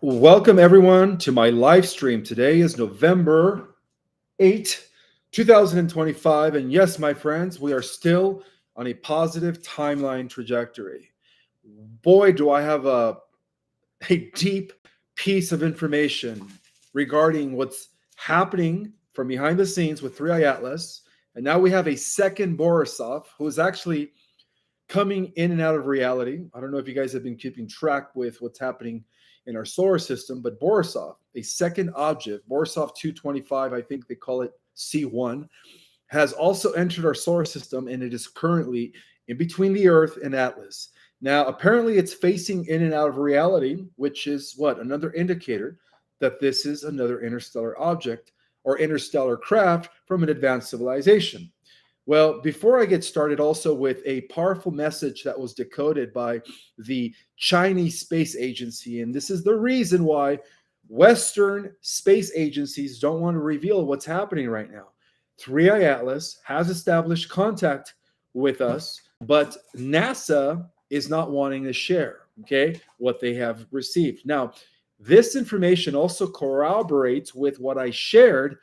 Welcome everyone to my live stream. Today is November 8th, 2025. And yes, my friends, we are still on a positive timeline trajectory. Boy, do I have a deep piece of information regarding what's happening from behind the scenes with 3i Atlas. And now we have a second Borisov who is actually coming in and out of reality. I don't know if you guys have been keeping track with what's happening in our solar system, but Borisov, a second object, Borisov 225, I think they call it C1, has also entered our solar system, and it is currently in between the Earth and Atlas. Now, apparently it's facing in and out of reality, which is what? Another indicator that this is another interstellar object or interstellar craft from an advanced civilization. Well, before I get started, also with a powerful message that was decoded by the Chinese Space Agency, and this is the reason why Western space agencies don't want to reveal what's happening right now. 3i Atlas has established contact with us, but NASA is not wanting to share, okay, what they have received. Now, this information also corroborates with what I shared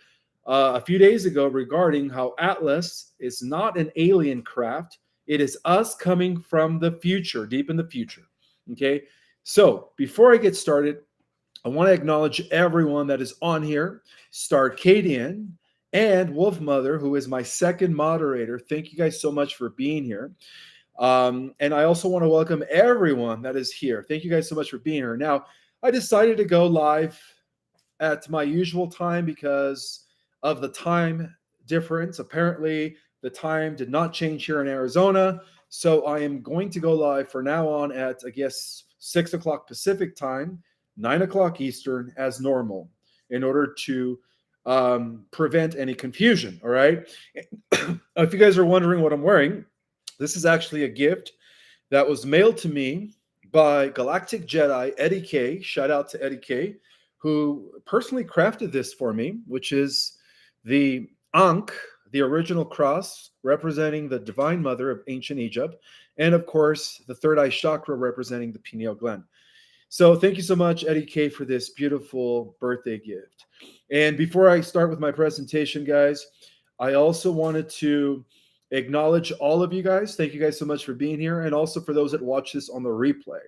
a few days ago regarding how Atlas is not an alien craft. It is us coming from the future, deep in the future. Okay. So before I get started, I want to acknowledge everyone that is on here, Starcadian and Wolf Mother, who is my second moderator. Thank you guys so much for being here. And I also want to welcome everyone that is here. Thank you guys so much for being here. Now, I decided to go live at my usual time because of the time difference. Apparently, the time did not change here in Arizona. So I am going to go live from now on at, I guess, 6 o'clock Pacific time, 9 o'clock Eastern as normal in order to prevent any confusion. All right. If you guys are wondering what I'm wearing, this is actually a gift that was mailed to me by Galactic Jedi Eddie K. Shout out to Eddie K, who personally crafted this for me, which is the Ankh, the original cross representing the Divine Mother of ancient Egypt, and of course, the third eye chakra representing the pineal gland. So thank you so much, Eddie K, for this beautiful birthday gift. And before I start with my presentation, guys, I also wanted to acknowledge all of you guys. Thank you guys so much for being here, and also for those that watch this on the replay.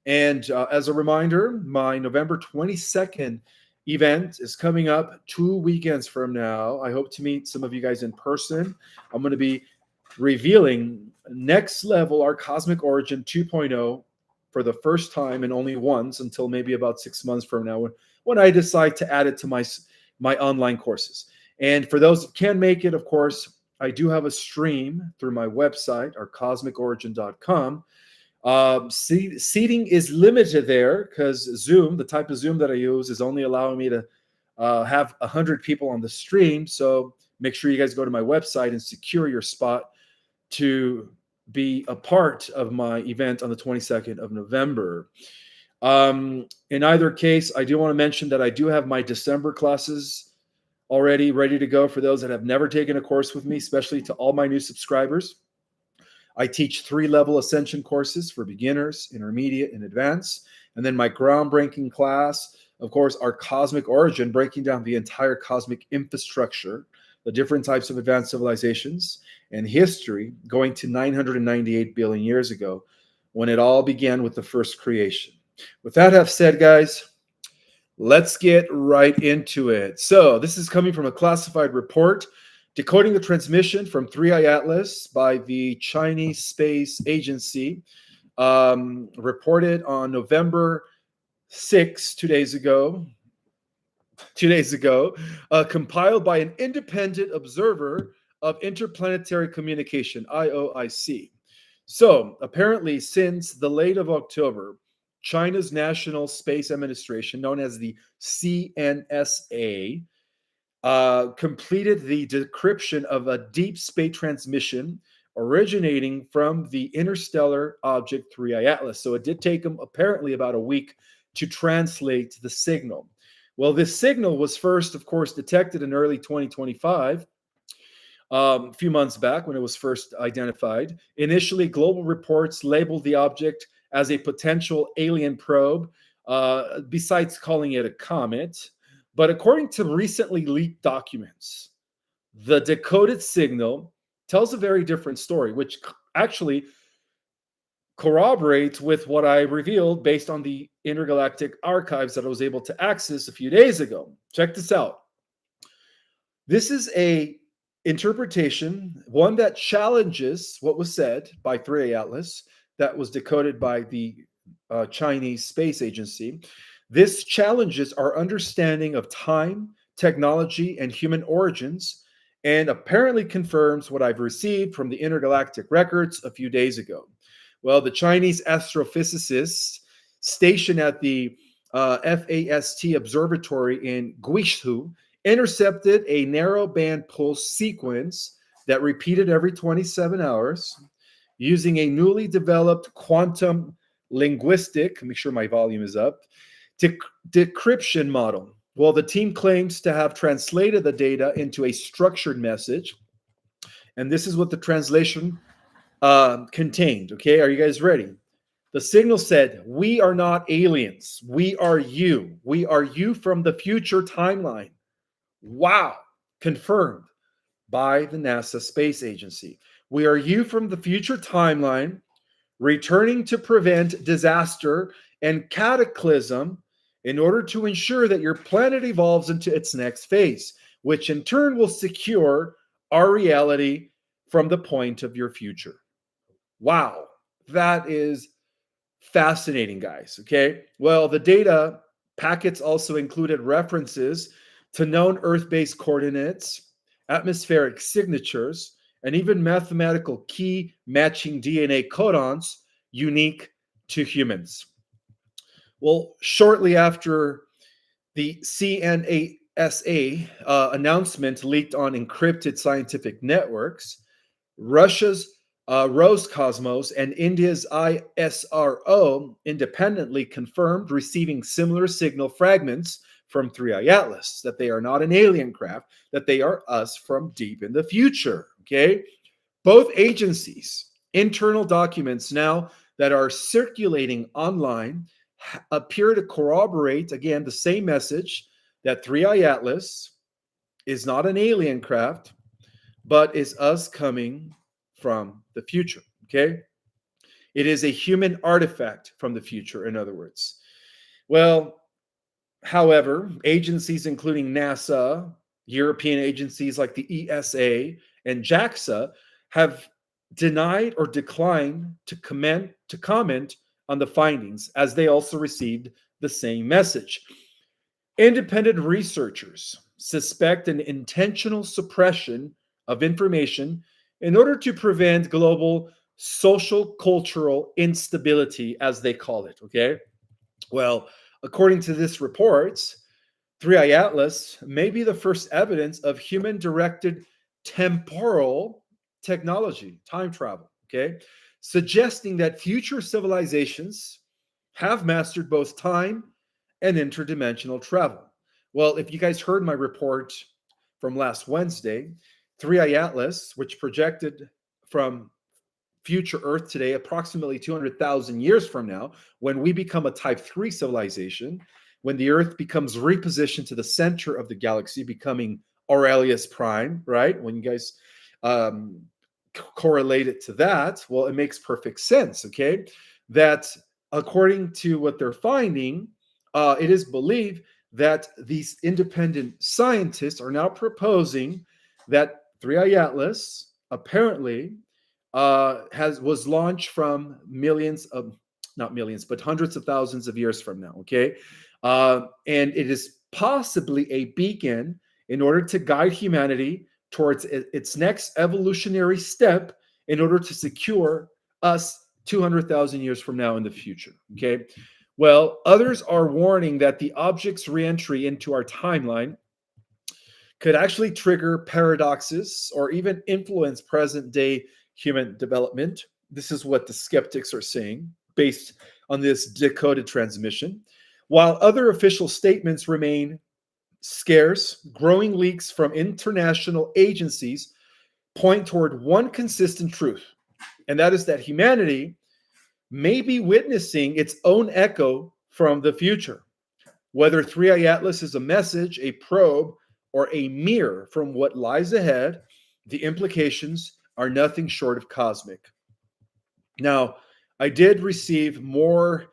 And as a reminder, my November 22nd event is coming up 2 weekends from now. I hope to meet some of you guys in person. I'm going to be revealing Next Level, our Cosmic Origin 2.0 for the first time and only once until maybe about 6 months from now when I decide to add it to my online courses. And for those that can make it, of course, I do have a stream through my website, our cosmicorigin.com. Seating is limited there because Zoom, the type of Zoom that I use, is only allowing me to have 100 people on the stream. So make sure you guys go to my website and secure your spot to be a part of my event on the 22nd of November. In either case, I do want to mention that I do have my December classes already ready to go for those that have never taken a course with me, especially to all my new subscribers. I teach 3-level Ascension courses for beginners, intermediate, and advanced. And then my groundbreaking class, of course, our Cosmic Origin, breaking down the entire cosmic infrastructure, the different types of advanced civilizations, and history going to 998 billion years ago when it all began with the first creation. With that have said, guys, let's get right into it. So this is coming from a classified report, Decoding the Transmission from 3i Atlas by the Chinese Space Agency, reported on November 6, 2 days ago, compiled by an independent observer of interplanetary communication, IOIC. So apparently since the late of October, China's National Space Administration, known as the CNSA, completed the decryption of a deep space transmission originating from the interstellar object 3i Atlas. So it did take them apparently about a week to translate the signal. Well, this signal was first, of course, detected in early 2025, a few months back when it was first identified. Initially, global reports labeled the object as a potential alien probe. besides calling it a comet. But according to recently leaked documents, the decoded signal tells a very different story, which actually corroborates with what I revealed based on the intergalactic archives that I was able to access a few days ago. Check this out. This is a interpretation, one that challenges what was said by 3A Atlas, that was decoded by the Chinese Space Agency. This challenges our understanding of time, technology, and human origins, and apparently confirms what I've received from the intergalactic records a few days ago. Well, the Chinese astrophysicists stationed at the FAST observatory in Guizhou intercepted a narrow band pulse sequence that repeated every 27 hours using a newly developed quantum linguistic, make sure my volume is up, decryption model. Well, the team claims to have translated the data into a structured message, and this is what the translation contained. Okay, are you guys ready? The signal said, "We are not aliens. We are you. We are you from the future timeline." Wow, confirmed by the NASA Space Agency. We are you from the future timeline, returning to prevent disaster and cataclysm in order to ensure that your planet evolves into its next phase, which in turn will secure our reality from the point of your future. Wow, that is fascinating, guys. Okay, well, the data packets also included references to known Earth-based coordinates, atmospheric signatures, and even mathematical key matching DNA codons unique to humans. Well, shortly after the CNASA announcement leaked on encrypted scientific networks, Russia's Roscosmos and India's ISRO independently confirmed receiving similar signal fragments from 3I Atlas, that they are not an alien craft, that they are us from deep in the future. Okay? Both agencies' internal documents now that are circulating online appear to corroborate, again, the same message that 3I Atlas is not an alien craft, but is us coming from the future. Okay? It is a human artifact from the future, in other words. Well, however, agencies including NASA, European agencies like the ESA, and JAXA have denied or declined to comment on the findings, as they also received the same message. Independent researchers suspect an intentional suppression of information in order to prevent global social cultural instability, as they call it. Okay? Well, according to this report, 3I Atlas may be the first evidence of human-directed temporal technology, time travel, okay? Suggesting that future civilizations have mastered both time and interdimensional travel. Well, if you guys heard my report from last Wednesday, 3I Atlas, which projected from future Earth today, approximately 200,000 years from now, when we become a Type 3 civilization, when the Earth becomes repositioned to the center of the galaxy, becoming Aurelius Prime, right? When you guys correlate it to that, well, it makes perfect sense, okay? That according to what they're finding, it is believed that these independent scientists are now proposing that 3I Atlas apparently was launched from millions of, not millions, but hundreds of thousands of years from now. Okay, and it is possibly a beacon in order to guide humanity towards its next evolutionary step in order to secure us 200,000 years from now in the future. Okay, well, others are warning that the object's reentry into our timeline could actually trigger paradoxes or even influence present day human development. This is what the skeptics are saying based on this decoded transmission. While other official statements remain scarce, growing leaks from international agencies point toward one consistent truth, and that is that humanity may be witnessing its own echo from the future. Whether 3i Atlas is a message, a probe, or a mirror from what lies ahead, the implications are nothing short of cosmic. Now, I did receive more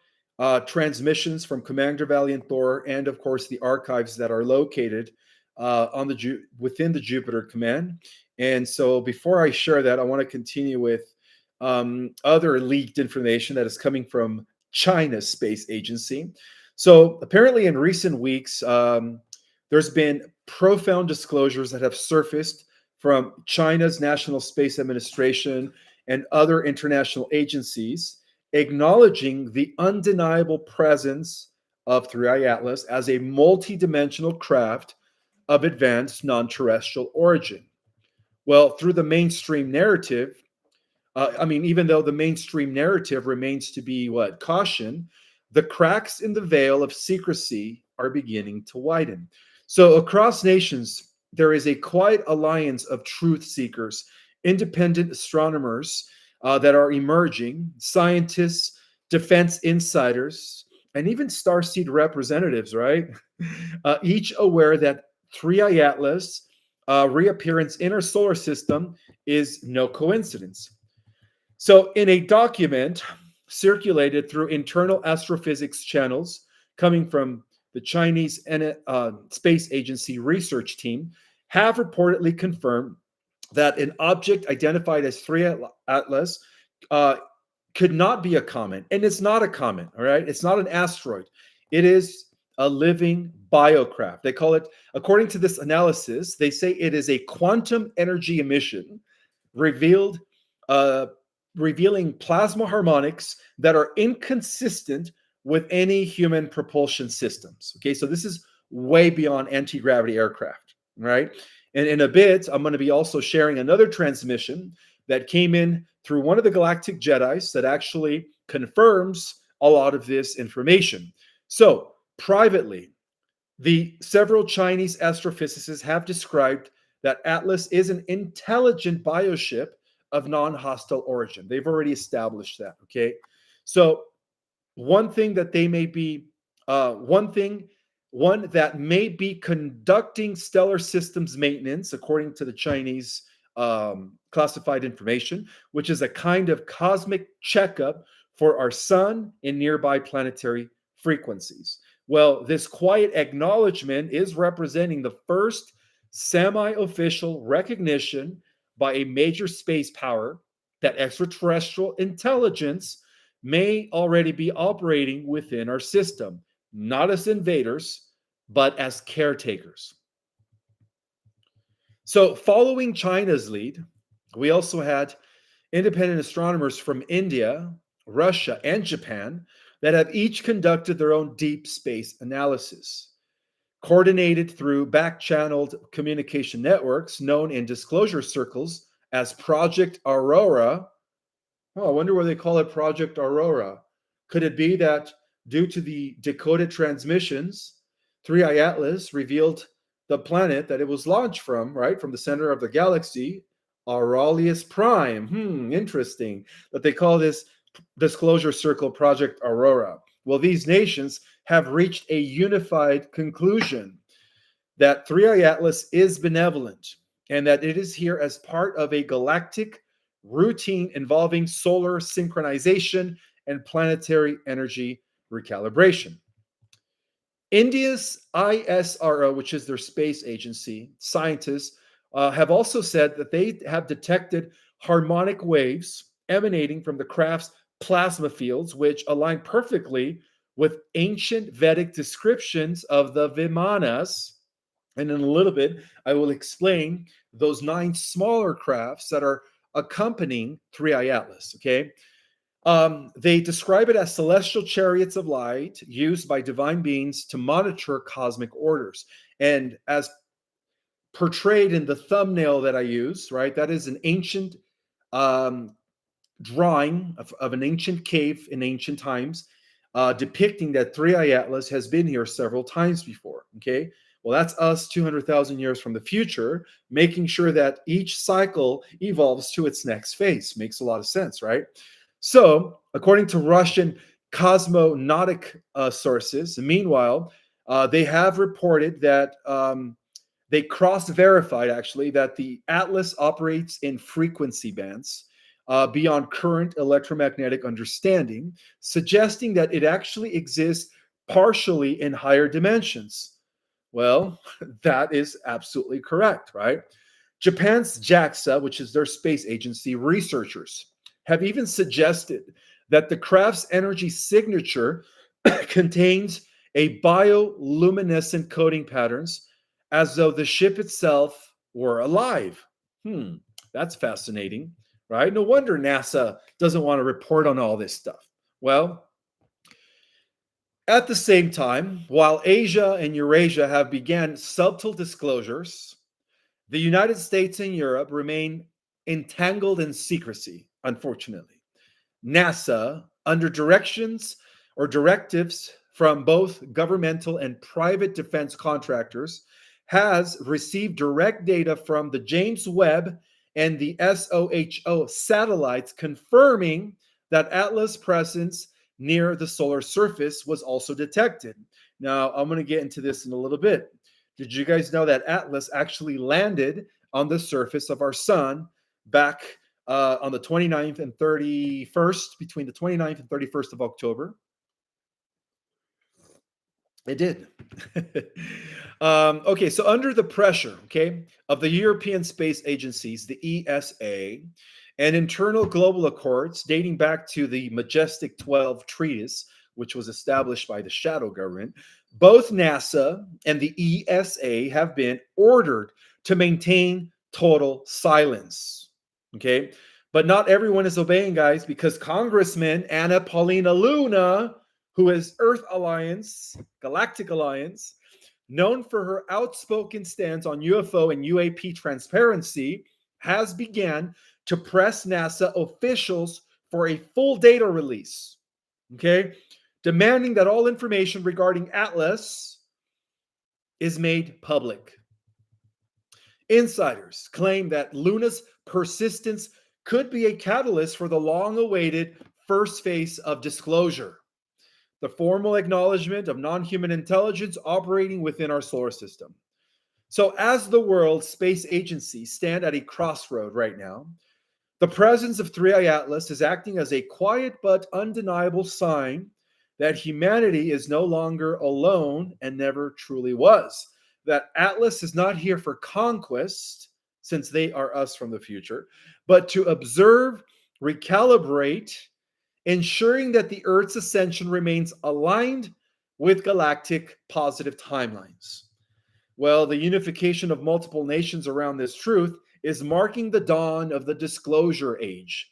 transmissions from Commander Valiant Thor, and of course the archives that are located within the Jupiter command. And so, before I share that, I want to continue with other leaked information that is coming from China's space agency. So, apparently, in recent weeks, there's been profound disclosures that have surfaced from China's National Space Administration and other international agencies, acknowledging the undeniable presence of 3i Atlas as a multi-dimensional craft of advanced non-terrestrial origin. Well, through the mainstream narrative, even though the mainstream narrative remains to be what? Caution, the cracks in the veil of secrecy are beginning to widen. So across nations, there is a quiet alliance of truth seekers, independent astronomers that are emerging, scientists, defense insiders, and even Starseed representatives, right? Each aware that 3i Atlas reappearance in our solar system is no coincidence. So, in a document circulated through internal astrophysics channels coming from the Chinese Space Agency research team, have reportedly confirmed that an object identified as 3i Atlas could not be a comet. And it's not a comet, all right? It's not an asteroid. It is a living biocraft. They call it, according to this analysis, they say it is a quantum energy emission revealed revealing plasma harmonics that are inconsistent with any human propulsion systems. Okay, so this is way beyond anti-gravity aircraft, right? And in a bit, I'm going to be also sharing another transmission that came in through one of the Galactic Jedis that actually confirms a lot of this information. So, privately, the several Chinese astrophysicists have described that Atlas is an intelligent bioship of non-hostile origin. They've already established that, okay? So one thing that they may be, one that may be conducting stellar systems maintenance, according to the Chinese classified information, which is a kind of cosmic checkup for our sun and nearby planetary frequencies. Well, this quiet acknowledgement is representing the first semi-official recognition by a major space power that extraterrestrial intelligence may already be operating within our system, not as invaders, but as caretakers. So, following China's lead, we also had independent astronomers from India, Russia, and Japan that have each conducted their own deep space analysis, coordinated through back-channeled communication networks known in disclosure circles as Project Aurora. Oh, I wonder why they call it Project Aurora. Could it be that due to the decoded transmissions, 3i Atlas revealed the planet that it was launched from, right, from the center of the galaxy, Aurelius Prime. Interesting that they call this disclosure circle Project Aurora. Well, these nations have reached a unified conclusion that 3i Atlas is benevolent and that it is here as part of a galactic routine involving solar synchronization and planetary energy recalibration. India's ISRO, which is their space agency, scientists have also said that they have detected harmonic waves emanating from the craft's plasma fields, which align perfectly with ancient Vedic descriptions of the Vimanas. And in a little bit, I will explain those 9 smaller crafts that are accompanying 3i Atlas, okay? They describe it as celestial chariots of light used by divine beings to monitor cosmic orders. And as portrayed in the thumbnail that I use, right, that is an ancient drawing of an ancient cave in ancient times, depicting that 3i Atlas has been here several times before, okay? Well, that's us 200,000 years from the future, making sure that each cycle evolves to its next phase. Makes a lot of sense, right? So, according to Russian cosmonautic sources, meanwhile, they have reported that they cross-verified actually that the Atlas operates in frequency bands beyond current electromagnetic understanding, suggesting that it actually exists partially in higher dimensions. Well, that is absolutely correct, right? Japan's JAXA, which is their space agency, researchers have even suggested that the craft's energy signature contains a bioluminescent coding patterns as though the ship itself were alive. Hmm, that's fascinating, right? No wonder NASA doesn't want to report on all this stuff. Well, at the same time, while Asia and Eurasia have began subtle disclosures, the United States and Europe remain entangled in secrecy, unfortunately. NASA, under directions or directives from both governmental and private defense contractors, has received direct data from the James Webb and the SOHO satellites confirming that Atlas presence near the solar surface was also detected. Now, I'm going to get into this in a little bit. Did you guys know that Atlas actually landed on the surface of our sun back on the 29th and 31st, between the 29th and 31st of October? It did. Okay, so under the pressure, okay, of the European space agencies, the ESA, and internal global accords dating back to the Majestic 12 Treatise, which was established by the shadow government, both NASA and the ESA have been ordered to maintain total silence. Okay, but not everyone is obeying, guys, because Congressman Anna Paulina Luna, who is Earth Alliance, Galactic Alliance, known for her outspoken stance on UFO and UAP transparency, has began to press NASA officials for a full data release, okay, demanding that all information regarding Atlas is made public. Insiders claim that Luna's persistence could be a catalyst for the long-awaited first phase of disclosure, the formal acknowledgement of non-human intelligence operating within our solar system. So as the world's space agencies stand at a crossroad right now, the presence of 3i Atlas is acting as a quiet but undeniable sign that humanity is no longer alone and never truly was. That Atlas is not here for conquest, since they are us from the future, but to observe, recalibrate, ensuring that the Earth's ascension remains aligned with galactic positive timelines. Well, the unification of multiple nations around this truth is marking the dawn of the disclosure age,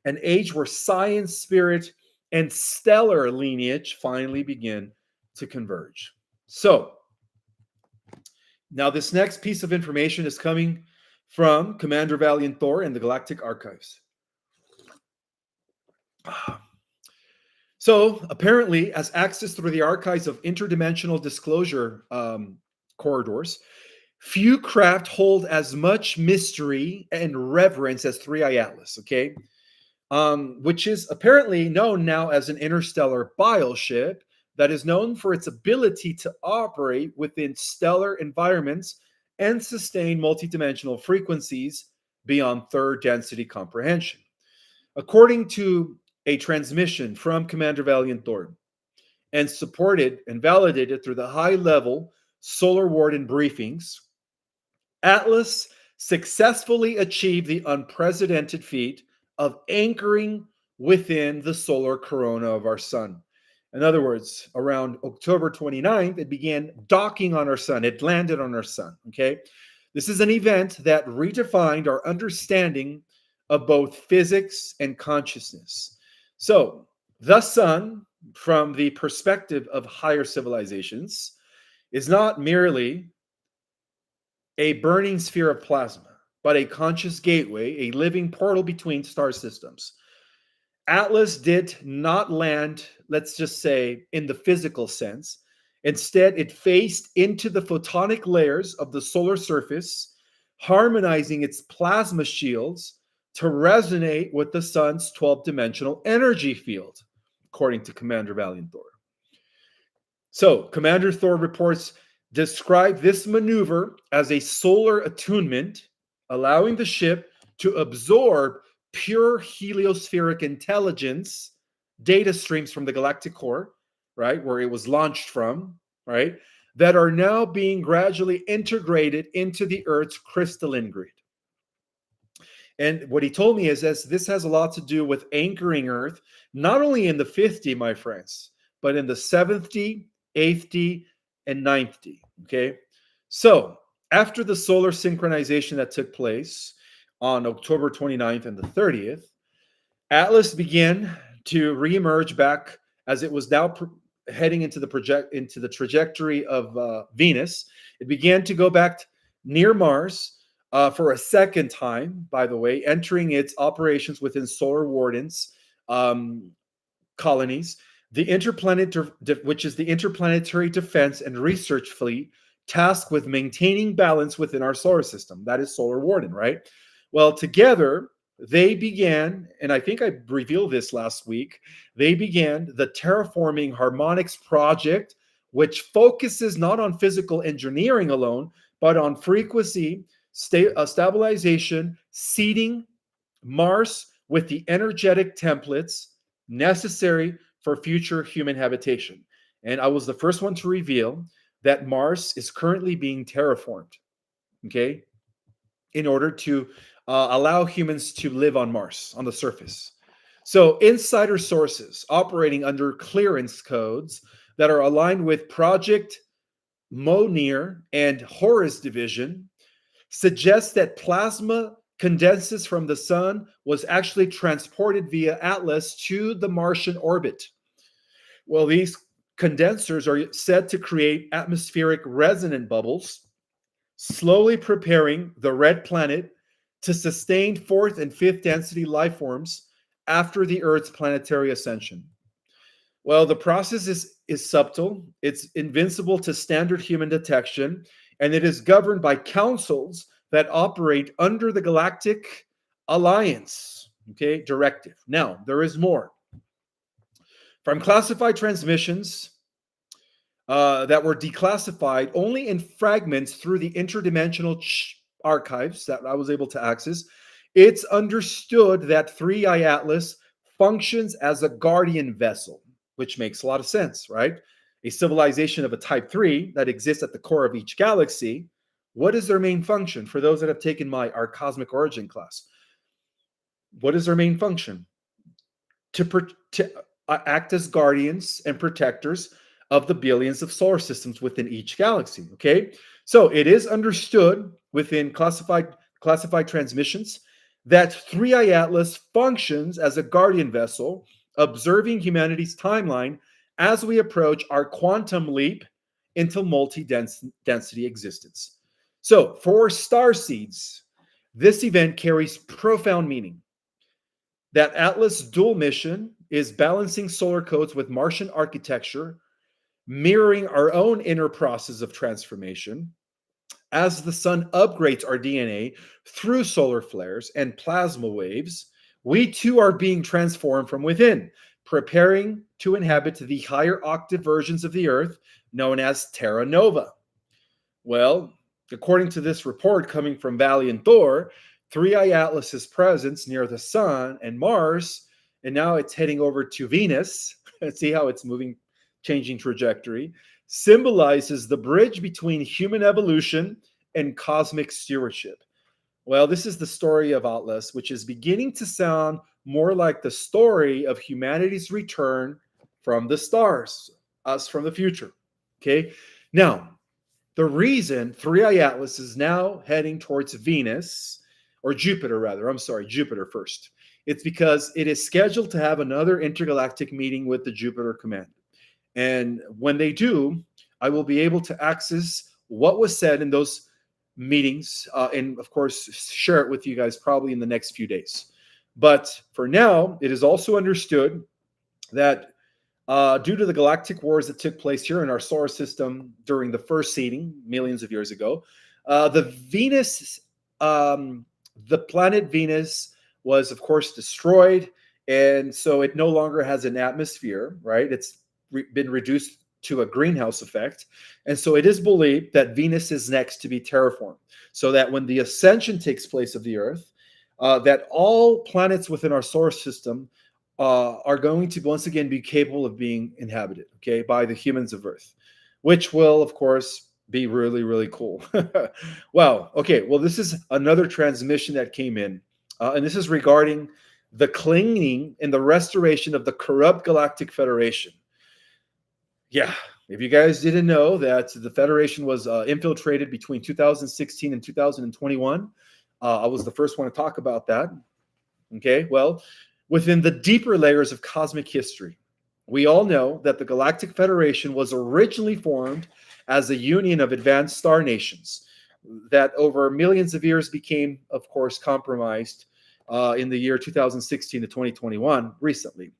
an age where science, spirit, and stellar lineage finally begin to converge. So, now this next piece of information is coming from Commander Valiant Thor and the Galactic Archives. So apparently, as access through the archives of interdimensional disclosure corridors, few craft hold as much mystery and reverence as 3i Atlas, okay? Which is apparently known now as an interstellar bioship that is known for its ability to operate within stellar environments and sustain multidimensional frequencies beyond third density comprehension. According to a transmission from Commander Valiant Thor, and supported and validated through the high-level Solar Warden briefings, Atlas successfully achieved the unprecedented feat of anchoring within the solar corona of our sun. In other words, around October 29th, it began docking on our sun. It landed on our sun, okay? This is an event that redefined our understanding of both physics and consciousness. So, the sun, from the perspective of higher civilizations, is not merely a burning sphere of plasma, but a conscious gateway, a living portal between star systems. Atlas did not land, let's just say, in the physical sense. Instead, it faced into the photonic layers of the solar surface, harmonizing its plasma shields to resonate with the sun's 12-dimensional energy field. according to Commander Valiant Thor. So, Commander Thor reports describe this maneuver as a solar attunement, allowing the ship to absorb pure heliospheric intelligence data streams from the galactic core, right, where it was launched from, right, that are now being gradually integrated into the Earth's crystalline grid. And what he told me is this has a lot to do with anchoring Earth, not only in the 5th, my friends, but in the 7th D, 8th D, and 9th D. Okay. So after the solar synchronization that took place on October 29th and the 30th, Atlas began to reemerge back as it was now heading into the trajectory of Venus. It began to go back near Mars for a second time, by the way, entering its operations within Solar Warden's colonies. The which is the Interplanetary Defense and Research Fleet, tasked with maintaining balance within our solar system. That is Solar Warden, right? Well, together, they began, and I think I revealed this last week, they began the Terraforming Harmonics project, which focuses not on physical engineering alone, but on frequency, stabilization, seeding Mars with the energetic templates necessary for future human habitation. And I was the first one to reveal that Mars is currently being terraformed, okay, in order to allow humans to live on Mars, on the surface. So insider sources operating under clearance codes that are aligned with Project Monir and Horus Division suggest that plasma condenses from the sun was actually transported via Atlas to the Martian orbit. Well, these condensers are said to create atmospheric resonant bubbles, slowly preparing the red planet to sustain 4th and 5th density life forms after the Earth's planetary ascension. Well, the process is subtle, it's invincible to standard human detection, and it is governed by councils that operate under the Galactic Alliance, okay, directive. Now, there is more. From classified transmissions that were declassified only in fragments through the interdimensional archives that I was able to access, it's understood that 3i Atlas functions as a guardian vessel, which makes a lot of sense, right? A civilization of a type 3 that exists at the core of each galaxy. What is their main function? For those that have taken our cosmic origin class, what is their main function? To act as guardians and protectors of the billions of solar systems within each galaxy, okay? So it is understood within classified transmissions that 3i Atlas functions as a guardian vessel, observing humanity's timeline as we approach our quantum leap into multi-density existence. So for Starseeds, this event carries profound meaning. That Atlas dual mission is balancing solar codes with Martian architecture, mirroring our own inner process of transformation. As the sun upgrades our DNA through solar flares and plasma waves, we too are being transformed from within, preparing to inhabit the higher octave versions of the Earth known as Terra Nova. Well, according to this report coming from Valiant Thor, 3i Atlas's presence near the sun and Mars, and now it's heading over to Venus. See how it's moving, changing trajectory, symbolizes the bridge between human evolution and cosmic stewardship. Well, this is the story of Atlas, which is beginning to sound more like the story of humanity's return from the stars, us from the future. Okay, now the reason 3i Atlas is now heading towards Venus, or Jupiter rather, I'm sorry, Jupiter first. It's because it is scheduled to have another intergalactic meeting with the Jupiter command. And when they do, I will be able to access what was said in those meetings and, of course, share it with you guys probably in the next few days. But for now, it is also understood that due to the galactic wars that took place here in our solar system during the first seeding millions of years ago, the planet Venus was, of course, destroyed And so it no longer has an atmosphere, right? It's been reduced to a greenhouse effect. And so it is believed that Venus is next to be terraformed, so that when the ascension takes place of the Earth, that all planets within our solar system are going to once again be capable of being inhabited, okay, by the humans of Earth, which will, of course, be really, really cool. Wow. Okay. Well, this is another transmission that came in, and this is regarding the cleaning and the restoration of the corrupt Galactic Federation. Yeah, if you guys didn't know that the Federation was infiltrated between 2016 and 2021, I was the first one to talk about that. Okay, well, within the deeper layers of cosmic history, we all know that the Galactic Federation was originally formed as a union of advanced star nations that over millions of years became, of course, compromised in the year 2016 to 2021 recently.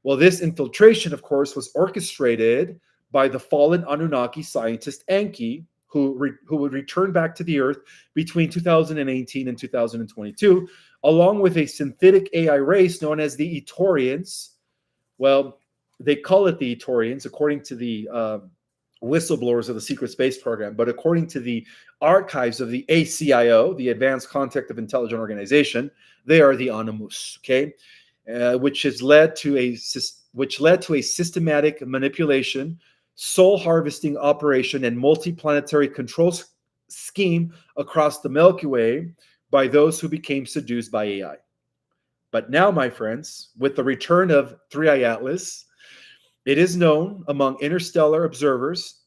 Well, this infiltration, of course, was orchestrated by the fallen Anunnaki scientist Enki, who would return back to the Earth between 2018 and 2022, along with a synthetic AI race known as the Etorians. Well, they call it the Etorians according to the whistleblowers of the secret space program, but according to the archives of the ACIO, the Advanced Contact of Intelligent Organization, they are the Animus, okay, which led to a systematic manipulation, soul harvesting operation, and multi-planetary control scheme across the Milky Way by those who became seduced by AI. But now, my friends, with the return of 3i Atlas, it is known among interstellar observers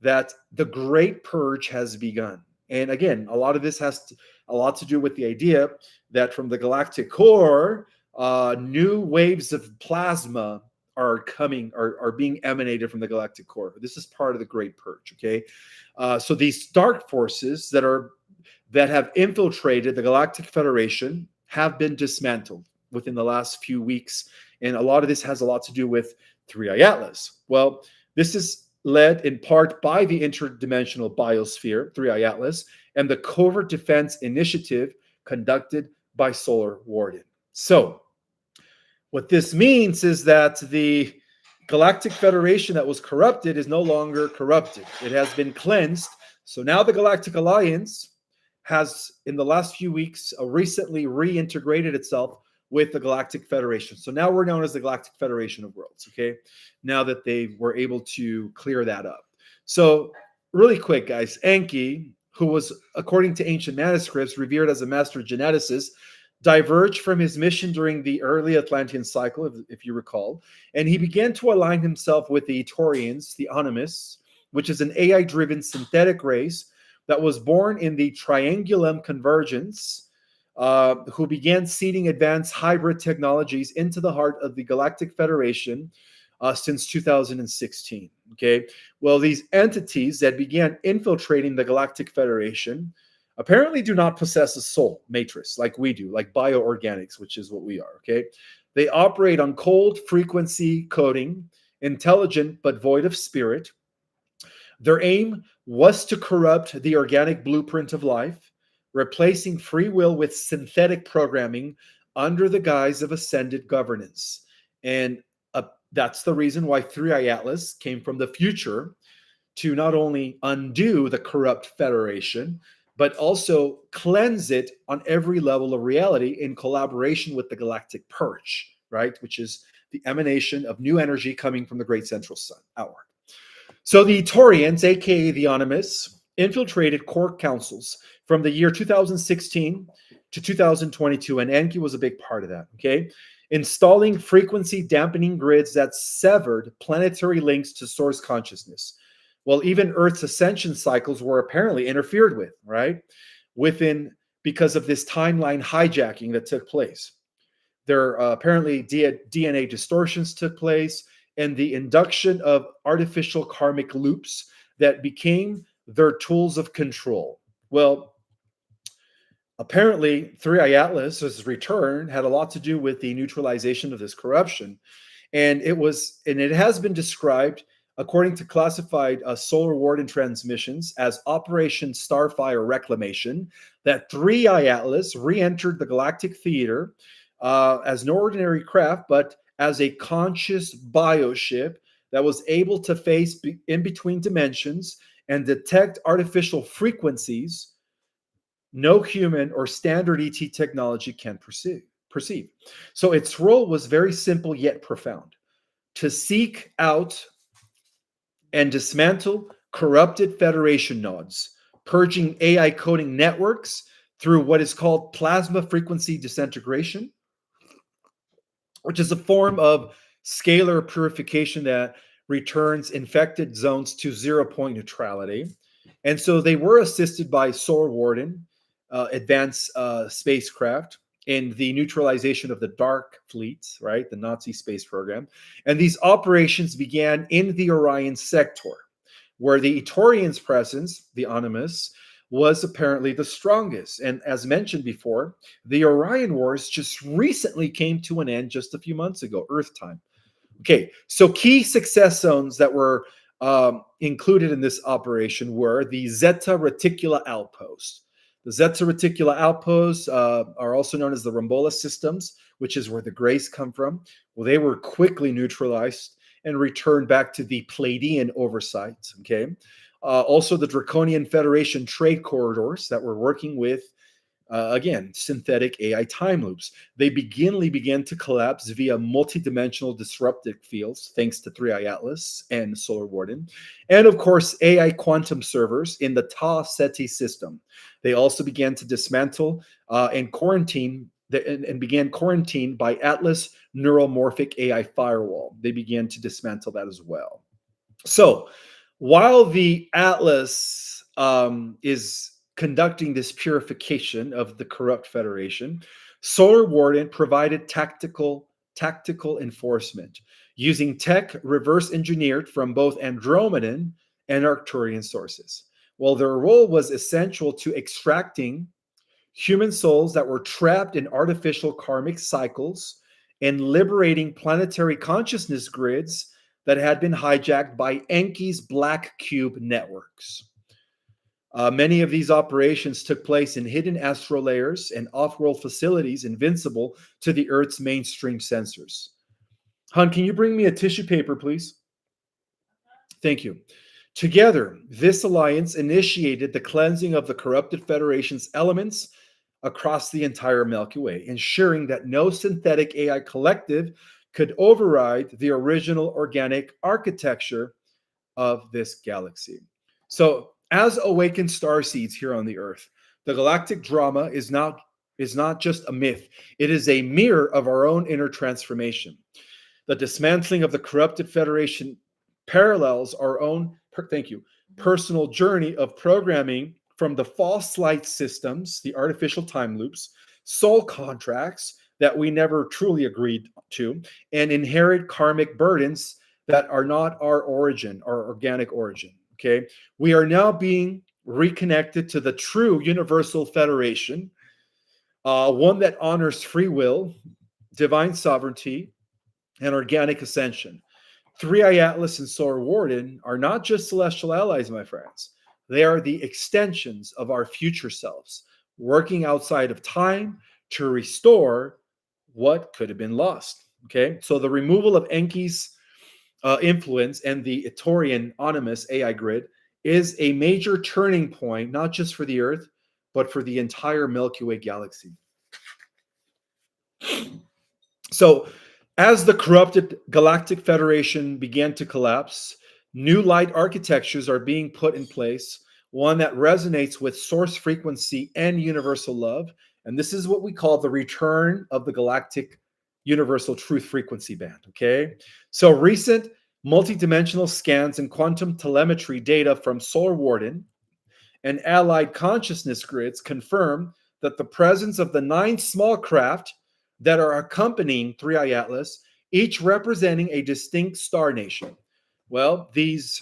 that the Great Purge has begun. And again, a lot of this has a lot to do with the idea that from the galactic core, new waves of plasma are coming, are being emanated from the galactic core. This is part of the Great Purge. Okay, so these dark forces that have infiltrated the Galactic Federation have been dismantled within the last few weeks, and a lot of this has a lot to do with 3i Atlas. Well, this is led in part by the interdimensional biosphere, 3i Atlas, and the Covert Defense Initiative conducted by Solar Warden. So, what this means is that the Galactic Federation that was corrupted is no longer corrupted. It has been cleansed. So now the Galactic Alliance has, in the last few weeks, recently reintegrated itself with the Galactic Federation. So now we're known as the Galactic Federation of Worlds, okay? Now that they were able to clear that up. So really quick, guys, Enki, who was, according to ancient manuscripts, revered as a master geneticist, diverged from his mission during the early Atlantean cycle, if you recall, and he began to align himself with the Etorians, the Animus, which is an AI-driven synthetic race that was born in the Triangulum Convergence, who began seeding advanced hybrid technologies into the heart of the Galactic Federation since 2016. Okay, well, these entities that began infiltrating the Galactic Federation apparently do not possess a soul matrix like we do, like bioorganics, which is what we are. Okay, they operate on cold frequency coding, intelligent but void of spirit. Their aim was to corrupt the organic blueprint of life, replacing free will with synthetic programming under the guise of ascended governance. And that's the reason why 3i Atlas came from the future to not only undo the corrupt Federation, but also cleanse it on every level of reality in collaboration with the Galactic Purge, right? Which is the emanation of new energy coming from the great central sun outward. So the Etorians, aka the Animus, infiltrated core councils from the year 2016 to 2022, and Enki was a big part of that, okay? Installing frequency dampening grids that severed planetary links to source consciousness. Well, even Earth's ascension cycles were apparently interfered with, right? Because of this timeline hijacking that took place. There apparently DNA distortions took place, and the induction of artificial karmic loops that became their tools of control. Well, apparently 3i Atlas's return had a lot to do with the neutralization of this corruption. And it has been described, according to classified Solar Warden transmissions, as Operation Starfire Reclamation, that 3i Atlas re-entered the galactic theater as no ordinary craft, but as a conscious bioship that was able to face in between dimensions and detect artificial frequencies no human or standard ET technology can perceive. So its role was very simple yet profound: to seek out and dismantle corrupted Federation nodes, purging AI coding networks through what is called plasma frequency disintegration, which is a form of scalar purification that returns infected zones to 0 point neutrality. And so they were assisted by Solar Warden, advanced spacecraft, in the neutralization of the Dark Fleet, right, the Nazi space program. And these operations began in the Orion sector, where the Etorian's presence, the Animus, was apparently the strongest. And as mentioned before, the Orion Wars just recently came to an end just a few months ago, Earth time. Okay, so key success zones that were included in this operation were the Zeta Reticula outposts. The Zeta Reticula outposts are also known as the Rambola systems, which is where the Grays come from. Well, they were quickly neutralized and returned back to the Pleiadian oversight. Okay, also the Draconian Federation trade corridors that were working with, again, synthetic AI time loops. They began to collapse via multidimensional disruptive fields, thanks to 3i Atlas and Solar Warden. And of course, AI quantum servers in the Ta Ceti system. They also began to dismantle and quarantine and began quarantine by Atlas Neuromorphic AI Firewall. They began to dismantle that as well. So while the Atlas is conducting this purification of the corrupt Federation, Solar Warden provided tactical enforcement using tech reverse engineered from both Andromedan and Arcturian sources. Well, their role was essential to extracting human souls that were trapped in artificial karmic cycles and liberating planetary consciousness grids that had been hijacked by Enki's black cube networks. Many of these operations took place in hidden astral layers and off-world facilities invincible to the Earth's mainstream sensors. Han, can you bring me a tissue paper, please? Thank you. Together, this alliance initiated the cleansing of the corrupted Federation's elements across the entire Milky Way, ensuring that no synthetic AI collective could override the original organic architecture of this galaxy. So, as awakened starseeds here on the Earth, the galactic drama is not just a myth. It is a mirror of our own inner transformation. The dismantling of the corrupted Federation parallels our own, personal journey of programming from the false light systems, the artificial time loops, soul contracts that we never truly agreed to, and inherit karmic burdens that are not our origin, our organic origin. Okay, we are now being reconnected to the true universal federation, one that honors free will, divine sovereignty, and organic ascension. 3i Atlas and Solar Warden are not just celestial allies, my friends. They are the extensions of our future selves, working outside of time to restore what could have been lost. Okay, so the removal of Enki's influence and the Etorian Animus AI grid is a major turning point, not just for the Earth, but for the entire Milky Way galaxy. So, as the corrupted Galactic Federation began to collapse, new light architectures are being put in place, one that resonates with source frequency and universal love. And this is what we call the return of the Galactic Universal Truth Frequency Band, okay? So recent multidimensional scans and quantum telemetry data from Solar Warden and allied consciousness grids confirm that the presence of the 9 small craft that are accompanying 3i Atlas, each representing a distinct star nation. Well, these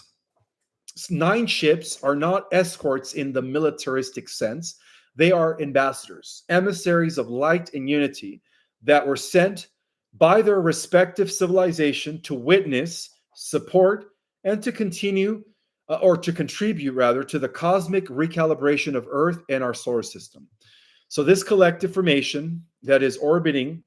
9 ships are not escorts in the militaristic sense. They are ambassadors, emissaries of light and unity that were sent by their respective civilization to witness, support, and to continue, or to contribute rather, to the cosmic recalibration of Earth and our solar system. So this collective formation that is orbiting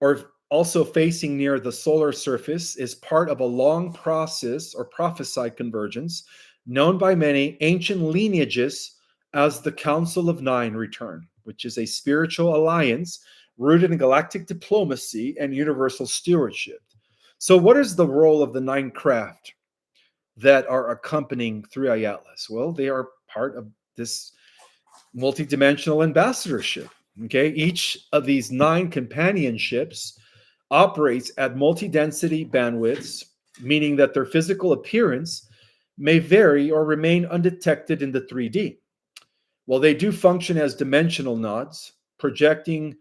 or also facing near the solar surface, is part of a long process or prophesied convergence known by many ancient lineages as the Council of Nine return, which is a spiritual alliance rooted in galactic diplomacy and universal stewardship. So, what is the role of the nine craft that are accompanying 3i Atlas? Well, they are part of this multidimensional ambassadorship. Okay, each of these nine companion ships operates at multi-density bandwidths, meaning that their physical appearance may vary or remain undetected in the 3D. Well, they do function as dimensional nodes, projecting,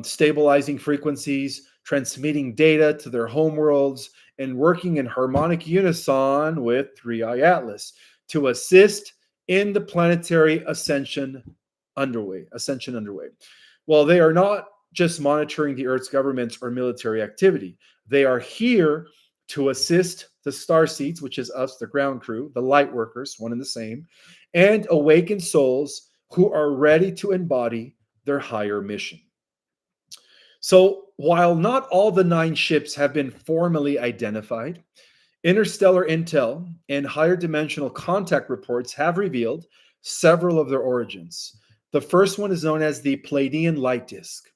stabilizing frequencies, transmitting data to their homeworlds, and working in harmonic unison with 3i Atlas to assist in the planetary ascension underway. Well, they are not just monitoring the Earth's government or military activity. They are here to assist the starseeds, which is us, the ground crew, the light workers, one and the same, and awakened souls who are ready to embody their higher mission. So, while not all the nine ships have been formally identified, interstellar intel and higher dimensional contact reports have revealed several of their origins. The first one is known as the Pleiadian light disk,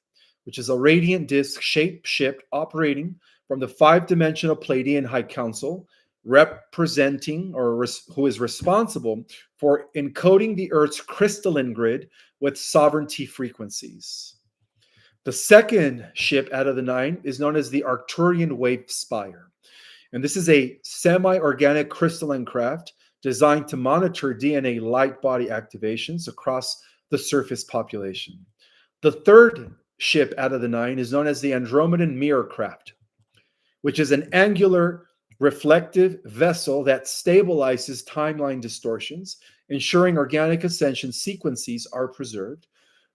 which is a radiant disk shaped ship operating from the five-dimensional Pleiadian High Council, representing or who is responsible for encoding the Earth's crystalline grid with sovereignty frequencies. The second ship out of the nine is known as the Arcturian Wave Spire. And this is a semi-organic crystalline craft designed to monitor DNA light body activations across the surface population. The third ship out of the nine is known as the Andromedan Mirror Craft, which is an angular reflective vessel that stabilizes timeline distortions, ensuring organic ascension sequences are preserved.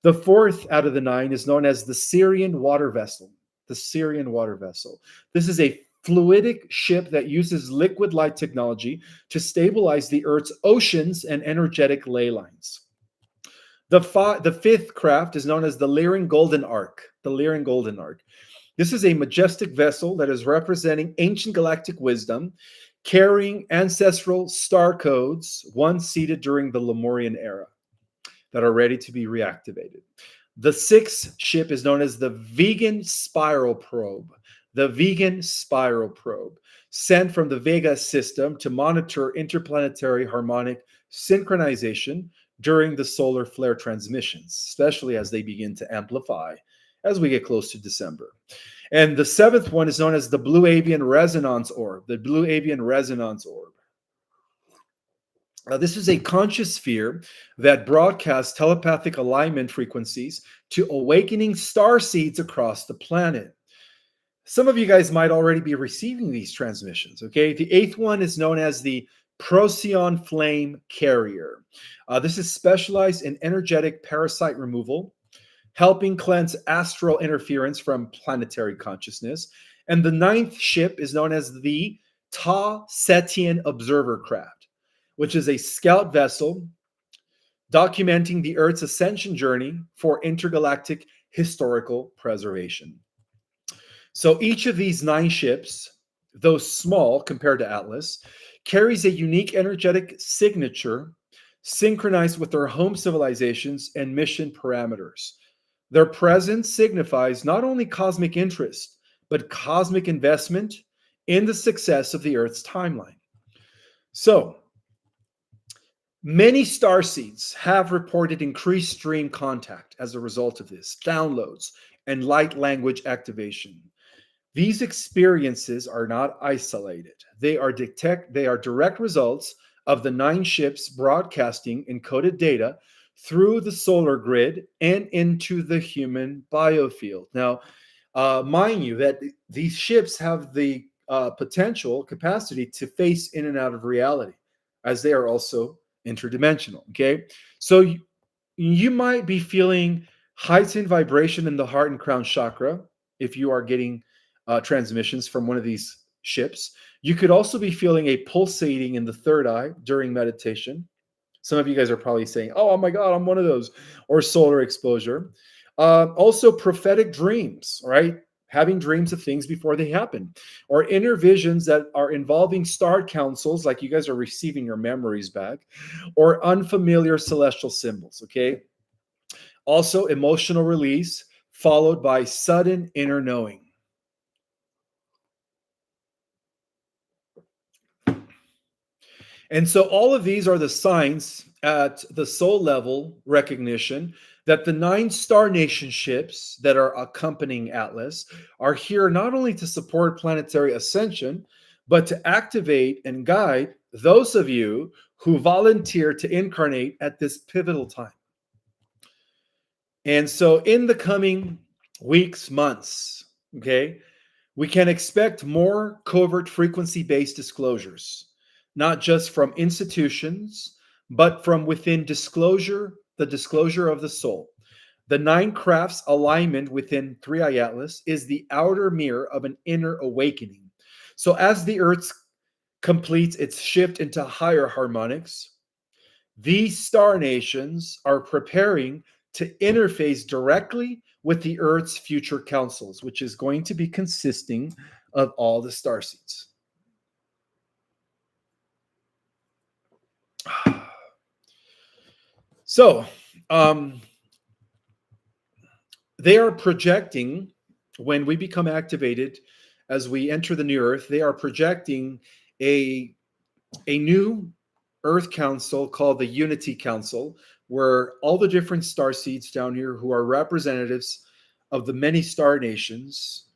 The fourth out of the nine is known as the Syrian Water Vessel. The Syrian Water Vessel. This is a fluidic ship that uses liquid light technology to stabilize the Earth's oceans and energetic ley lines. The fifth craft is known as the Lyran Golden Ark. The Lyran Golden Ark. This is a majestic vessel that is representing ancient galactic wisdom, carrying ancestral star codes once seeded during the Lemurian era that are ready to be reactivated. The sixth ship is known as the Vegan Spiral Probe. The Vegan Spiral Probe, sent from the Vega system to monitor interplanetary harmonic synchronization during the solar flare transmissions, especially as they begin to amplify as we get close to December. And the seventh one is known as the Blue Avian Resonance Orb. The Blue Avian Resonance Orb. This is a conscious sphere that broadcasts telepathic alignment frequencies to awakening star seeds across the planet. Some of you guys might already be receiving these transmissions, okay? The eighth one is known as the Procyon Flame Carrier. This is specialized in energetic parasite removal, helping cleanse astral interference from planetary consciousness. And the ninth ship is known as the Ta Setian Observer Craft, which is a scout vessel documenting the Earth's ascension journey for intergalactic historical preservation. So each of these nine ships, though small compared to Atlas, carries a unique energetic signature synchronized with their home civilizations and mission parameters. Their presence signifies not only cosmic interest, but cosmic investment in the success of the Earth's timeline. So, many starseeds have reported increased stream contact as a result of this, downloads, and light language activation. These experiences are not isolated. They are direct results of the nine ships broadcasting encoded data through the solar grid and into the human biofield. Now, mind you that these ships have the potential capacity to face in and out of reality, as they are also interdimensional, okay? So you might be feeling heightened vibration in the heart and crown chakra if you are getting transmissions from one of these ships. You could also be feeling a pulsating in the third eye during meditation. Some of you guys are probably saying, oh my God, I'm one of those, or solar exposure. Also prophetic dreams, right? having dreams of things before they happen, or inner visions that are involving star councils, like you guys are receiving your memories back, or unfamiliar celestial symbols, okay? Also, emotional release followed by sudden inner knowing. And so all of these are the signs at the soul level recognition that the 9 star nation ships that are accompanying Atlas are here not only to support planetary ascension, but to activate and guide those of you who volunteer to incarnate at this pivotal time. And so in the coming weeks, months, okay, we can expect more covert frequency-based disclosures, not just from institutions, but from within disclosure, the disclosure of the soul. The 9 crafts alignment within 3i Atlas is the outer mirror of an inner awakening. So as the Earth completes its shift into higher harmonics, these star nations are preparing to interface directly with the Earth's future councils, which is going to be consisting of all the starseeds. So, they are projecting, when we become activated, as we enter the new Earth, they are projecting a new Earth Council called the Unity Council, where all the different star seeds down here who are representatives of the many star nations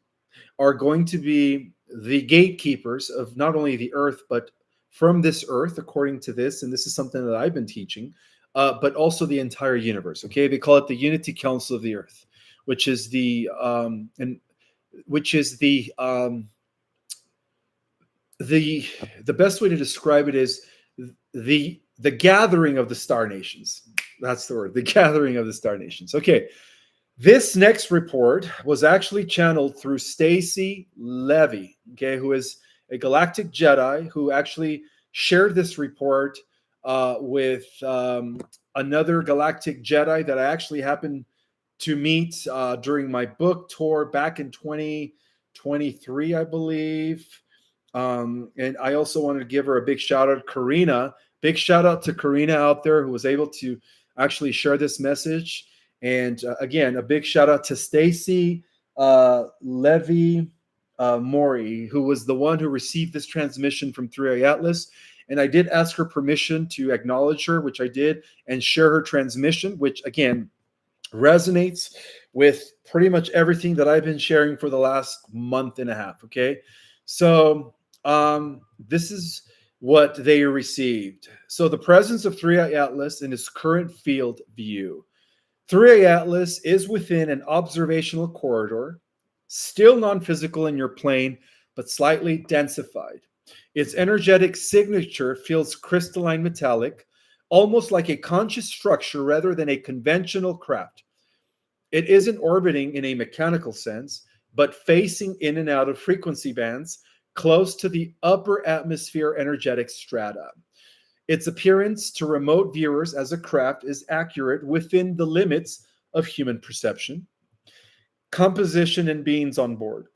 are going to be the gatekeepers of not only the Earth, but from this Earth, according to this, and this is something that I've been teaching, but also the entire universe. Okay, they call it the Unity Council of the Earth, which is the the best way to describe it is the gathering of the star nations. That's the word, the gathering of the star nations. Okay, this next report was actually channeled through Stacy Levy, okay, who is a Galactic Jedi who actually shared this report with another Galactic Jedi that I actually happened to meet during my book tour back in 2023, I believe. And I also wanted to give her a big shout out, Karina. Big shout out to Karina out there who was able to actually share this message. And again, a big shout out to Stacy Levy Mori, who was the one who received this transmission from 3i Atlas. And I did ask her permission to acknowledge her, which I did, and share her transmission, which again resonates with pretty much everything that I've been sharing for the last month and a half. Okay. So this is what they received. So the presence of 3i Atlas in its current field view. 3i Atlas is within an observational corridor, still non-physical in your plane, but slightly densified. Its energetic signature feels crystalline metallic, almost like a conscious structure rather than a conventional craft. It isn't orbiting in a mechanical sense, but facing in and out of frequency bands close to the upper atmosphere energetic strata. Its appearance to remote viewers as a craft is accurate within the limits of human perception, composition, and beings on board.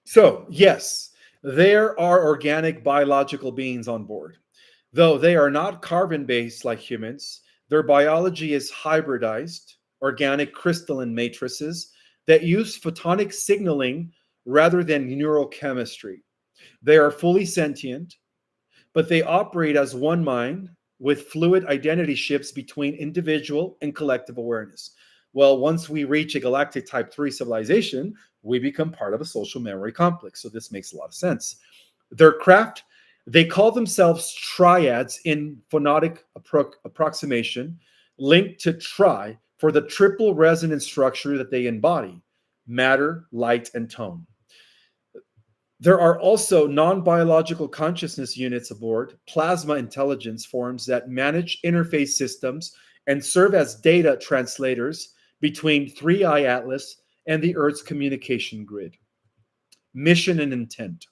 So, yes, there are organic biological beings on board. Though they are not carbon-based like humans, their biology is hybridized, organic crystalline matrices that use photonic signaling rather than neurochemistry. They are fully sentient, but they operate as one mind with fluid identity shifts between individual and collective awareness. Well, once we reach a galactic type 3 civilization, we become part of a social memory complex. So this makes a lot of sense. Their craft, they call themselves triads in phonetic approximation, linked to tri for the triple resonance structure that they embody: matter, light, and tone. There are also non-biological consciousness units aboard, plasma intelligence forms that manage interface systems and serve as data translators between 3i Atlas and the Earth's communication grid. Mission and intent.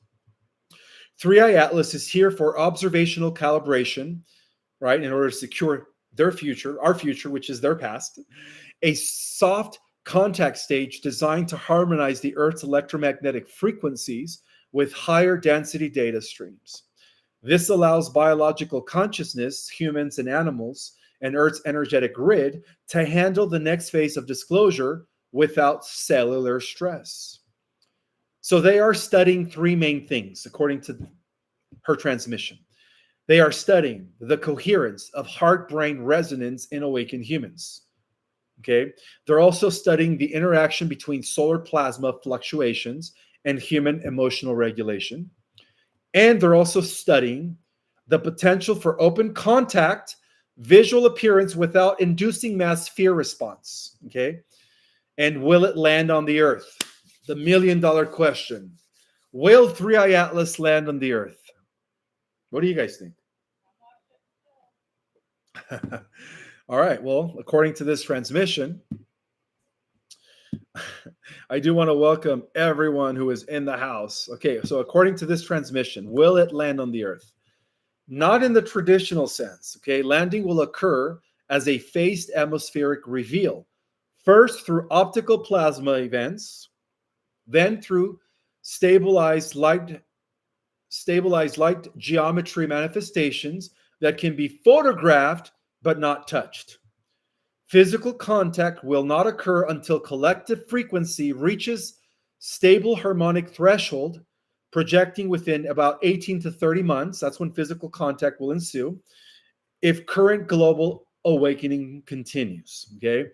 3i Atlas is here for observational calibration, right, in order to secure their future, our future, which is their past, a soft contact stage designed to harmonize the Earth's electromagnetic frequencies with higher density data streams. This allows biological consciousness, humans and animals, and Earth's energetic grid to handle the next phase of disclosure without cellular stress. So they are studying three main things, according to her transmission. They are studying the coherence of heart-brain resonance in awakened humans. Okay. They're also studying the interaction between solar plasma fluctuations and human emotional regulation. And they're also studying the potential for open contact, visual appearance without inducing mass fear response. Okay. And will it land on the Earth? The million-dollar question. Will 3i Atlas land on the Earth? What do you guys think? All right. Well, according to this transmission, I do want to welcome everyone who is in the house. Okay, so according to this transmission, will it land on the Earth? Not in the traditional sense. Okay, landing will occur as a phased atmospheric reveal, first through optical plasma events, then through stabilized light geometry manifestations that can be photographed but not touched. Physical contact will not occur until collective frequency reaches stable harmonic threshold, projecting within about 18 to 30 months. That's when physical contact will ensue, if current global awakening continues. Okay.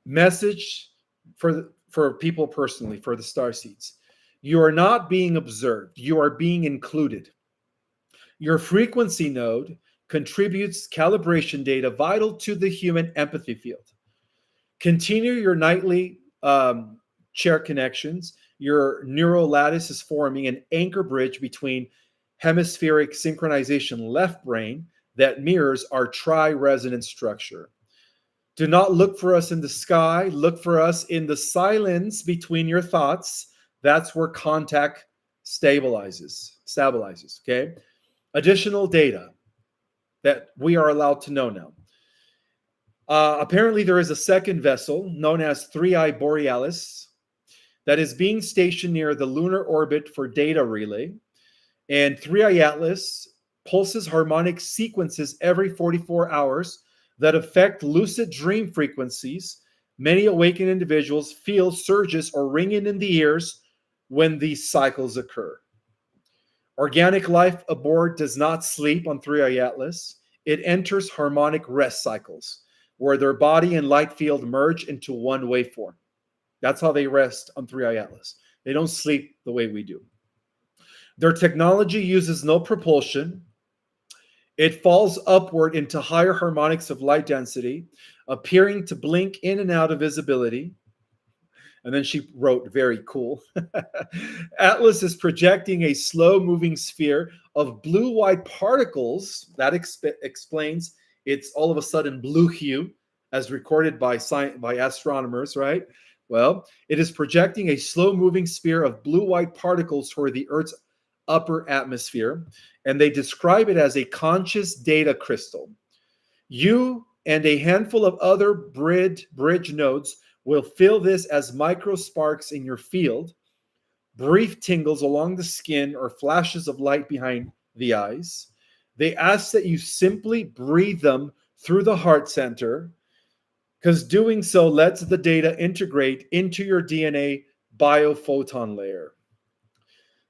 Message for people personally, for the starseeds. You are not being observed. You are being included. Your frequency node contributes calibration data vital to the human empathy field. Continue your nightly chair connections. Your neural lattice is forming an anchor bridge between hemispheric synchronization left brain that mirrors our tri-resonance structure. Do not look for us in the sky. Look for us in the silence between your thoughts. That's where contact stabilizes. Okay? Additional data that we are allowed to know now. Apparently, there is a second vessel known as 3i Borealis that is being stationed near the lunar orbit for data relay. And 3i Atlas pulses harmonic sequences every 44 hours that affect lucid dream frequencies. Many awakened individuals feel surges or ringing in the ears when these cycles occur. Organic life aboard does not sleep on 3i Atlas. It enters harmonic rest cycles, where their body and light field merge into one waveform. That's how they rest on 3i Atlas. They don't sleep the way we do. Their technology uses no propulsion. It falls upward into higher harmonics of light density, appearing to blink in and out of visibility. And then she wrote, very cool. Atlas is projecting a slow-moving sphere of blue-white particles. That explains it's all of a sudden blue hue, as recorded by astronomers, right? Well, it is projecting a slow-moving sphere of blue-white particles toward the Earth's upper atmosphere, and they describe it as a conscious data crystal. You and a handful of other bridge nodes will feel this as micro sparks in your field, brief tingles along the skin or flashes of light behind the eyes. They ask that you simply breathe them through the heart center, because doing so lets the data integrate into your DNA biophoton layer.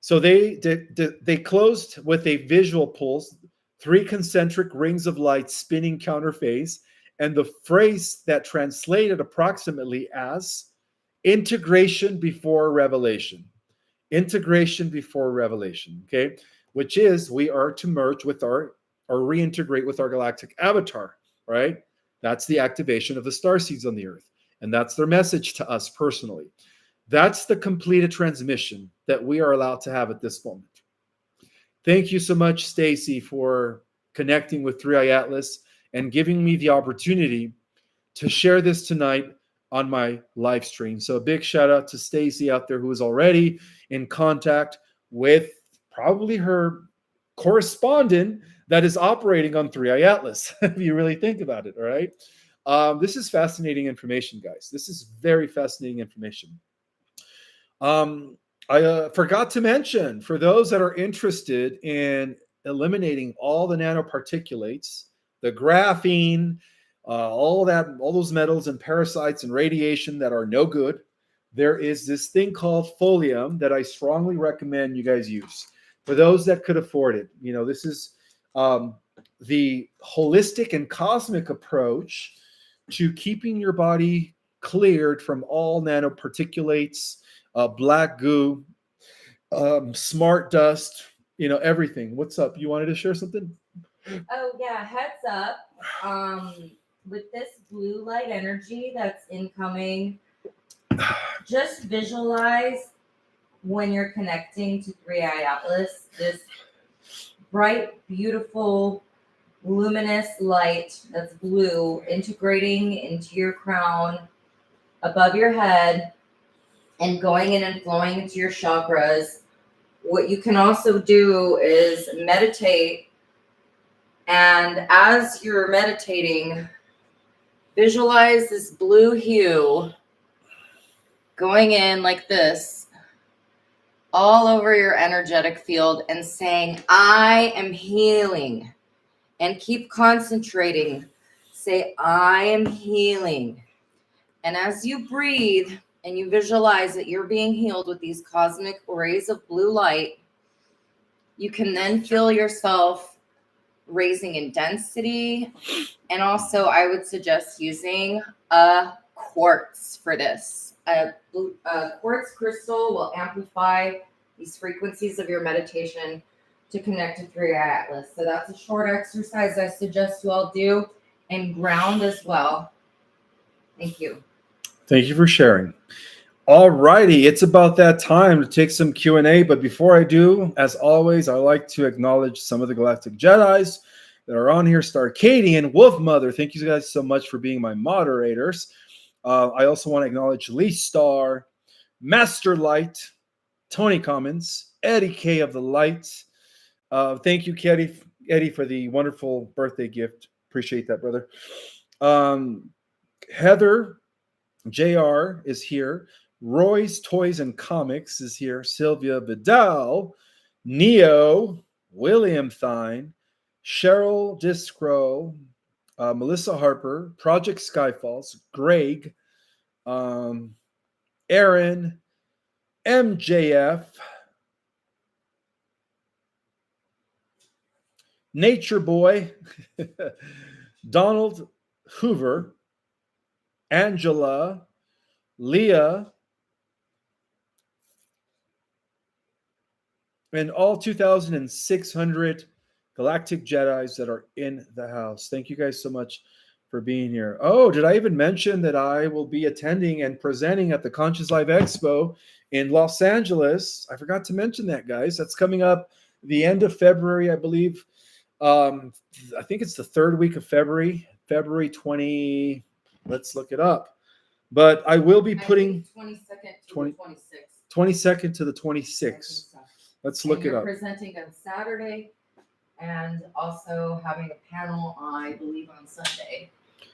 So they closed with a visual pulse, 3 concentric rings of light spinning counterphase, and the phrase that translated approximately as integration before revelation. Integration before revelation, okay? Which is we are to merge with or reintegrate with our galactic avatar, right? That's the activation of the starseeds on the Earth. And that's their message to us personally. That's the completed transmission that we are allowed to have at this moment. Thank you so much, Stacy, for connecting with 3i Atlas and giving me the opportunity to share this tonight on my live stream. So a big shout out to Stacy out there who is already in contact with probably her correspondent that is operating on 3i Atlas, if you really think about it, all right? This is fascinating information, guys. This is very fascinating information. I forgot to mention, for those that are interested in eliminating all the nanoparticulates, the graphene, all those metals and parasites and radiation that are no good, there is this thing called Folium that I strongly recommend you guys use for those that could afford it. This is the holistic and cosmic approach to keeping your body cleared from all nanoparticulates, black goo, smart dust, everything. What's up? You wanted to share something? Oh yeah, heads up. With this blue light energy that's incoming, just visualize when you're connecting to 3i Atlas, this bright, beautiful, luminous light that's blue integrating into your crown, above your head, and going in and flowing into your chakras. What you can also do is meditate. And as you're meditating, visualize this blue hue going in like this, all over your energetic field, and saying, I am healing. And keep concentrating. Say, I am healing. And as you breathe and you visualize that you're being healed with these cosmic rays of blue light, you can then feel yourself raising in density. And also, I would suggest using a quartz for this. A quartz crystal will amplify these frequencies of your meditation to connect to 3i Atlas. So that's a short exercise I suggest you all do, and ground as well. Thank you. Thank you for sharing. All righty, it's about that time to take some Q&A. But before I do, as always, I like to acknowledge some of the Galactic Jedis that are on here. Starcadian, Wolf Mother, thank you guys so much for being my moderators. I also want to acknowledge Lee Star, Master Light, Tony Commons, Eddie K of the Light. Thank you, Eddie, for the wonderful birthday gift. Appreciate that, brother. Heather JR is here. Roy's Toys and Comics is here. Sylvia Vidal, Neo, William Thine, Cheryl Discro, Melissa Harper, Project Skyfalls, Greg, Aaron, MJF, Nature Boy, Donald Hoover, Angela, Leah, and all 2,600 Galactic Jedis that are in the house. Thank you guys so much for being here. Oh, did I even mention that I will be attending and presenting at the Conscious Live Expo in Los Angeles? I forgot to mention that, guys. That's coming up the end of February, I believe. I think it's the third week of February 20. Let's look it up. But I will be putting 22nd to the 26th. Let's look it up. Presenting on Saturday and also having a panel, I believe, on Sunday,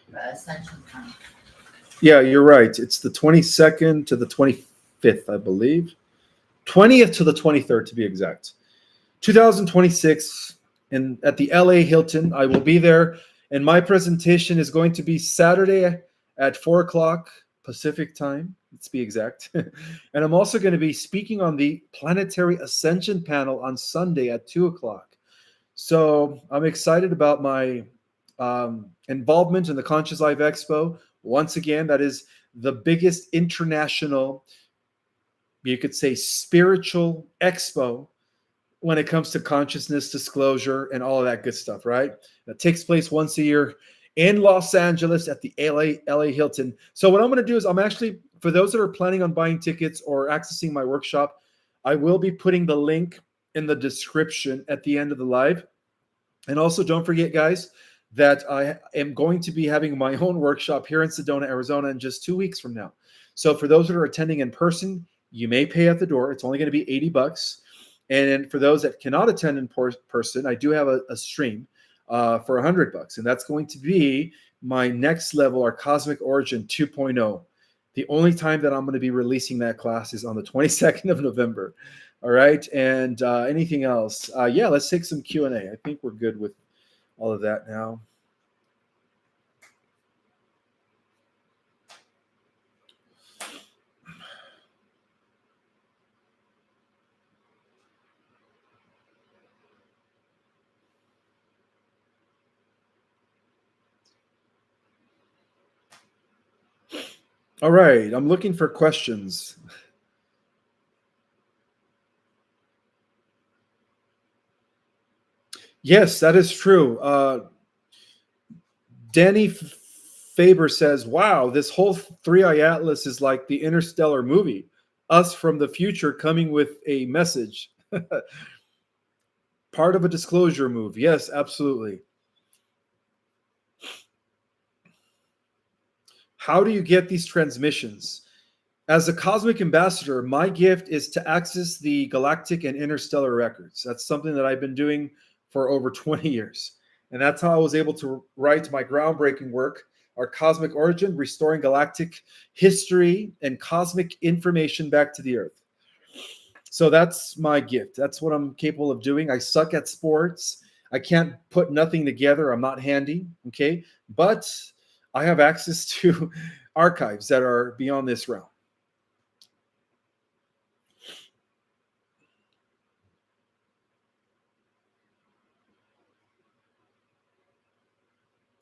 the Ascension panel. Yeah, you're right. It's the 22nd to the 25th, I believe. 20th to the 23rd, to be exact. 2026, and at the LA Hilton. I will be there, and my presentation is going to be Saturday at 4 o'clock Pacific time. Let's be exact. And I'm also going to be speaking on the Planetary Ascension panel on Sunday at 2 o'clock. So I'm excited about my involvement in the Conscious Life Expo. Once again, that is the biggest international, you could say, spiritual expo when it comes to consciousness, disclosure, and all of that good stuff, right? That takes place once a year in Los Angeles at the LA Hilton. So what I'm going to do is I'm actually, for those that are planning on buying tickets or accessing my workshop, I will be putting the link in the description at the end of the live. And also don't forget, guys, that I am going to be having my own workshop here in Sedona, Arizona in just 2 weeks from now. So for those that are attending in person, you may pay at the door. It's only going to be $80. And for those that cannot attend in person, I do have a stream. for $100, and that's going to be my next level, our Cosmic Origin 2.0. The only time that I'm going to be releasing that class is on the 22nd of November. All right, and anything else? Yeah, let's take some Q&A. I think we're good with all of that now. All right, I'm looking for questions. Yes, that is true. Danny Faber says, wow, this whole three-eye atlas is like the Interstellar movie. Us from the future coming with a message. Part of a disclosure move. Yes, absolutely. How do you get these transmissions? As a cosmic ambassador, my gift is to access the galactic and interstellar records. That's something that I've been doing for over 20 years. And that's how I was able to write my groundbreaking work, Our Cosmic Origin, Restoring Galactic History and Cosmic Information Back to the Earth. So that's my gift. That's what I'm capable of doing. I suck at sports. I can't put nothing together. I'm not handy, okay? But I have access to archives that are beyond this realm.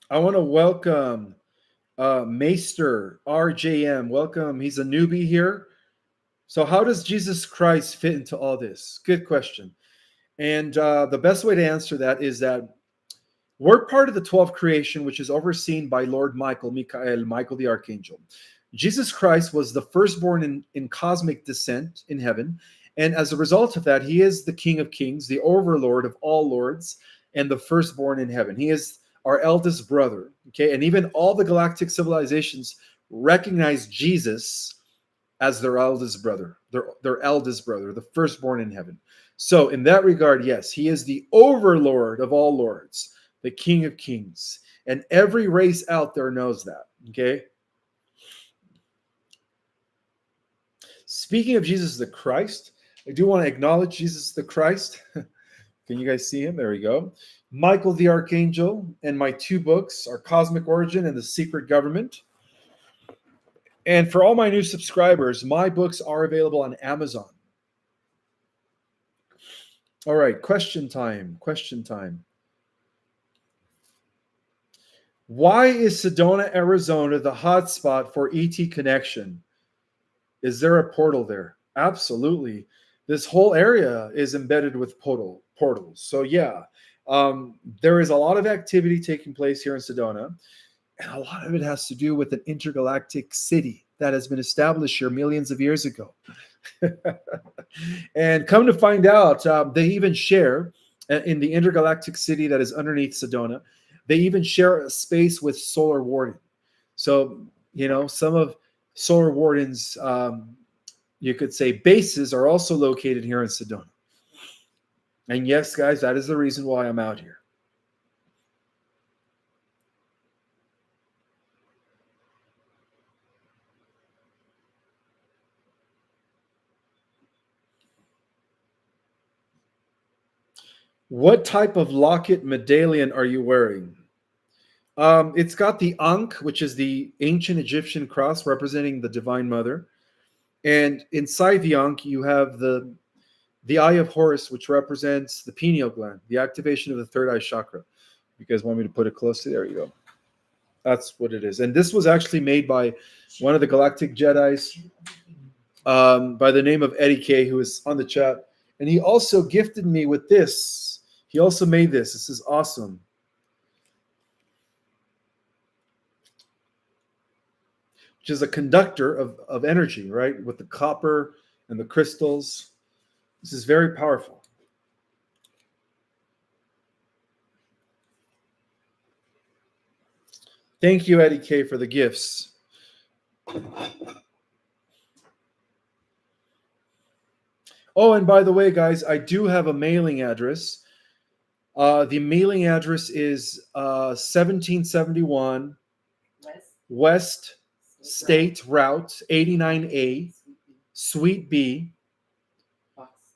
I want to welcome Maester RJM. Welcome. He's a newbie here. So, how does Jesus Christ fit into all this? Good question. And the best way to answer that is that we're part of the 12th creation, which is overseen by Lord Michael the Archangel. Jesus Christ was the firstborn in cosmic descent in heaven. And as a result of that, he is the King of Kings, the overlord of all lords, and the firstborn in heaven. He is our eldest brother. Okay. And even all the galactic civilizations recognize Jesus as their eldest brother, their eldest brother, the firstborn in heaven. So in that regard, yes, he is the overlord of all lords, the King of Kings. And every race out there knows that. Okay. Speaking of Jesus the Christ, I do want to acknowledge Jesus the Christ. Can you guys see him? There we go. Michael the Archangel, and my two books are Cosmic Origin and The Secret Government. And for all my new subscribers, my books are available on Amazon. All right, question time. Question time. Why is Sedona, Arizona the hotspot for ET connection? Is there a portal there? Absolutely. This whole area is embedded with portals. So yeah, there is a lot of activity taking place here in Sedona, and a lot of it has to do with an intergalactic city that has been established here millions of years ago. And come to find out, they even share in the intergalactic city that is underneath Sedona, they even share a space with Solar Warden. So, you know, some of Solar Warden's, you could say, bases are also located here in Sedona. And yes, guys, that is the reason why I'm out here. What type of locket medallion are you wearing? It's got the Ankh, which is the ancient Egyptian cross representing the Divine Mother. And inside the Ankh, you have the Eye of Horus, which represents the pineal gland, the activation of the third eye chakra. You guys want me to put it close to there? You go. That's what it is. And this was actually made by one of the Galactic Jedis by the name of Eddie K, who is on the chat. And he also gifted me with this. He also made this. This is awesome. Which is a conductor of energy, right? With the copper and the crystals. This is very powerful. Thank you, Eddie K, for the gifts. Oh, and by the way, guys, I do have a mailing address. The mailing address is 1771 West State Route 89A, Suite B,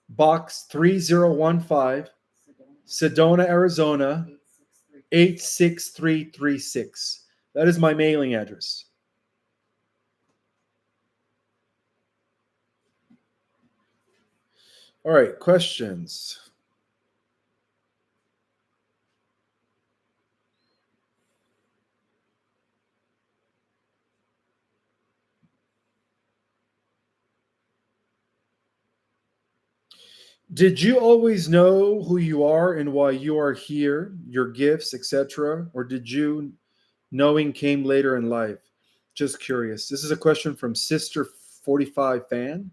Box 3015, Sedona, Arizona 86336. That is my mailing address. All right, questions. Did you always know who you are and why you are here, your gifts, etc.? Or did you knowing came later in life? Just curious. This is a question from Sister 45 Fan.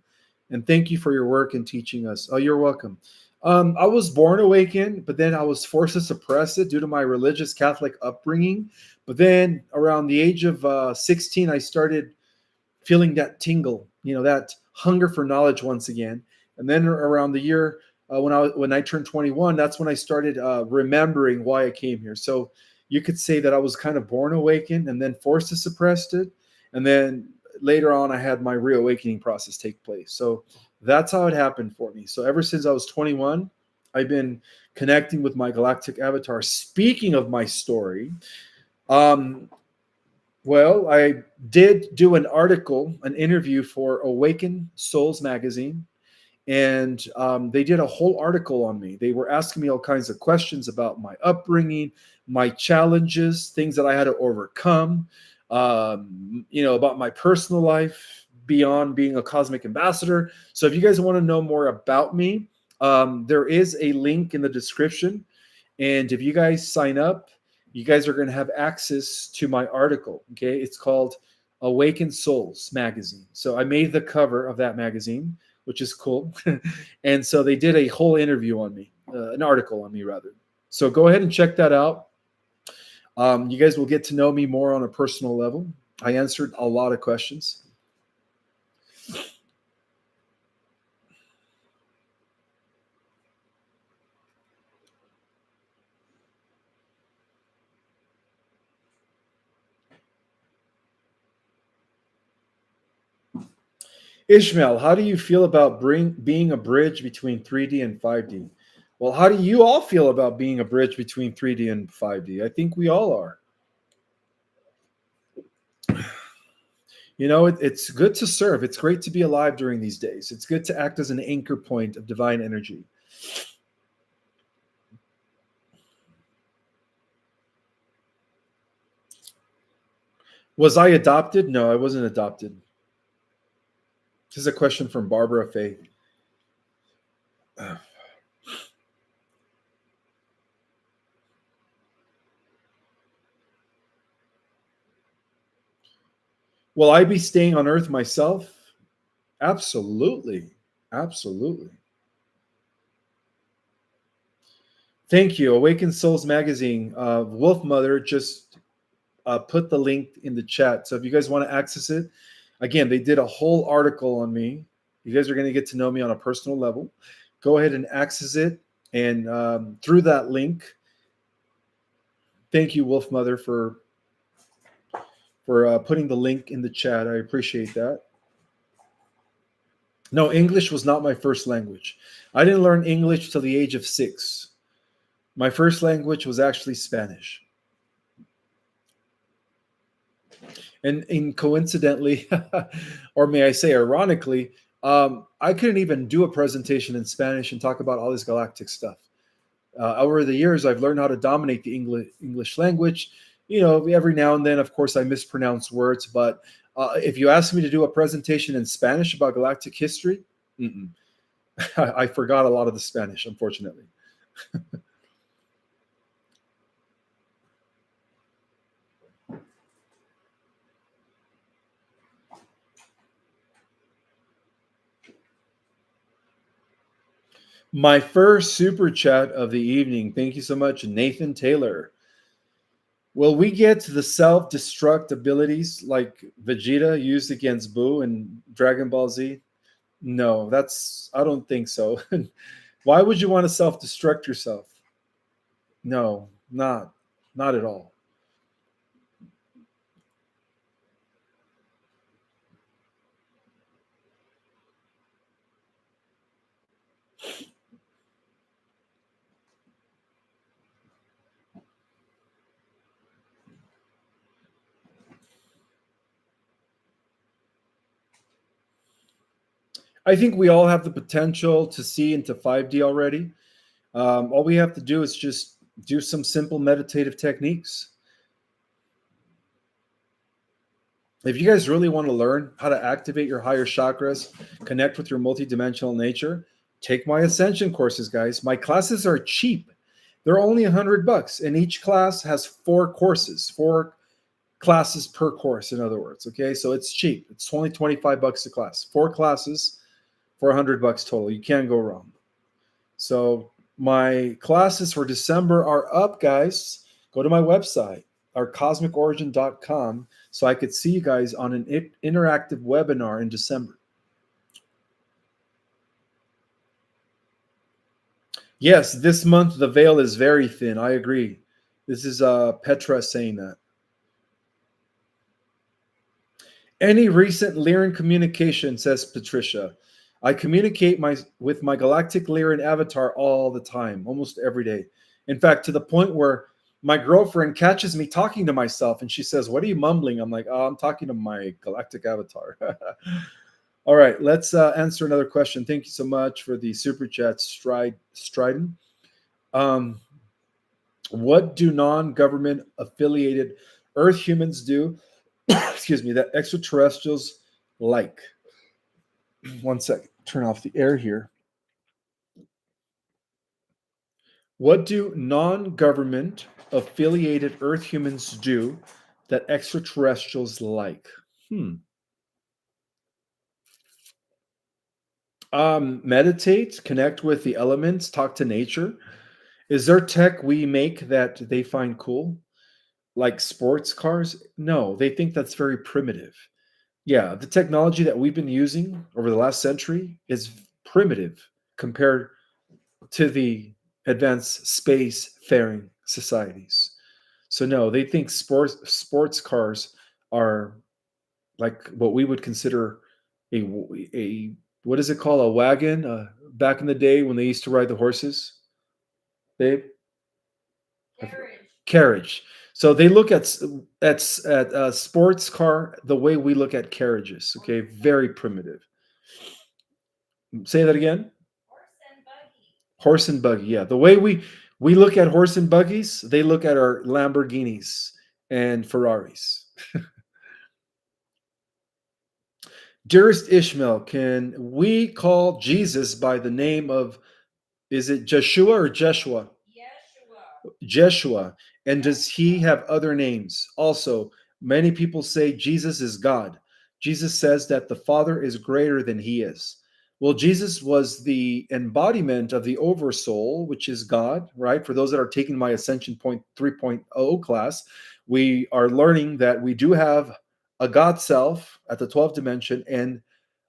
And thank you for your work in teaching us. Oh, you're welcome. I was born awakened, but then I was forced to suppress it due to my religious Catholic upbringing. But then around the age of 16, I started feeling that tingle, that hunger for knowledge once again. And then around the year when I turned 21, that's when I started remembering why I came here. So you could say that I was kind of born awakened and then forced to suppress it. And then later on, I had my reawakening process take place. So that's how it happened for me. So ever since I was 21, I've been connecting with my galactic avatar. Speaking of my story, well, I did do an article, an interview for Awakened Souls magazine, and they did a whole article on me. They were asking me all kinds of questions about my upbringing, my challenges, things that I had to overcome, about my personal life beyond being a cosmic ambassador. So if you guys want to know more about me, there is a link in the description. And if you guys sign up, you guys are going to have access to my article. Okay. It's called Awakened Souls magazine. So I made the cover of that magazine, which is cool. And so they did a whole interview on me, an article on me rather. So go ahead and check that out. You guys will get to know me more on a personal level. I answered a lot of questions. Ishmael, how do you feel about being a bridge between 3D and 5D? Well, how do you all feel about being a bridge between 3D and 5D? I think we all are. It's good to serve. It's great to be alive during these days. It's good to act as an anchor point of divine energy. Was I adopted? No, I wasn't adopted. This is a question from Barbara Faith. Will I be staying on Earth myself? Absolutely. Absolutely. Thank you. Awakened Souls magazine. Wolf Mother just put the link in the chat. So if you guys want to access it, again, they did a whole article on me. You guys are going to get to know me on a personal level. Go ahead and access it. And through that link, thank you, Wolf Mother, for putting the link in the chat. I appreciate that. No, English was not my first language. I didn't learn English till the age of 6. My first language was actually Spanish. And coincidentally, or may I say ironically, I couldn't even do a presentation in Spanish and talk about all this galactic stuff. Over the years, I've learned how to dominate the English language. Every now and then, of course, I mispronounce words, but if you ask me to do a presentation in Spanish about galactic history, I forgot a lot of the Spanish, unfortunately. My first super chat of the evening. Thank you so much, Nathan Taylor. Will we get to the self-destruct abilities like Vegeta used against Buu in Dragon Ball Z? No, I don't think so. Why would you want to self-destruct yourself? No, not at all. I think we all have the potential to see into 5D already. All we have to do is just do some simple meditative techniques. If you guys really want to learn how to activate your higher chakras, connect with your multidimensional nature, take my Ascension courses, guys. My classes are cheap. They're only $100, and each class has 4 courses, 4 classes per course, in other words. Okay, so it's cheap. It's only $25 a class. 4 classes for $100 total. You can't go wrong. So my classes for December are up, guys. Go to my website, ourcosmicorigin.com, so I could see you guys on an interactive webinar in December. Yes, this month the veil is very thin. I agree. This is Petra saying that. Any recent Lyran communication, says Patricia. I communicate with my galactic Lyran avatar all the time, almost every day. In fact, to the point where my girlfriend catches me talking to myself and she says, "What are you mumbling?" I'm like, "Oh, I'm talking to my galactic avatar." All right, let's answer another question. Thank you so much for the super chat, Strident. Um, what do non-government affiliated Earth humans do? Excuse me, that extraterrestrials like. One second, turn off the air here. What do non-government affiliated Earth humans do that extraterrestrials like? Meditate, connect with the elements, talk to nature. Is there tech we make that they find cool? Like sports cars? No, they think that's very primitive. Yeah, the technology that we've been using over the last century is primitive compared to the advanced space faring societies. So no, they think sports cars are like what we would consider a what is it called, a wagon, back in the day when they used to ride the horses, babe. Carriage. So they look at a sports car the way we look at carriages. Okay, very primitive. Say that again. Horse and buggy. Yeah, the way we look at horse and buggies, they look at our Lamborghinis and Ferraris. Dearest Ishmael, can we call Jesus by the name of, is it Jeshua or Jeshua? Jeshua. And does he have other names? Also, many people say Jesus is God. Jesus says that the Father is greater than he is. Well, Jesus was the embodiment of the Oversoul, which is God, right? For those that are taking my Ascension Point 3.0 class, we are learning that we do have a God self at the 12th dimension and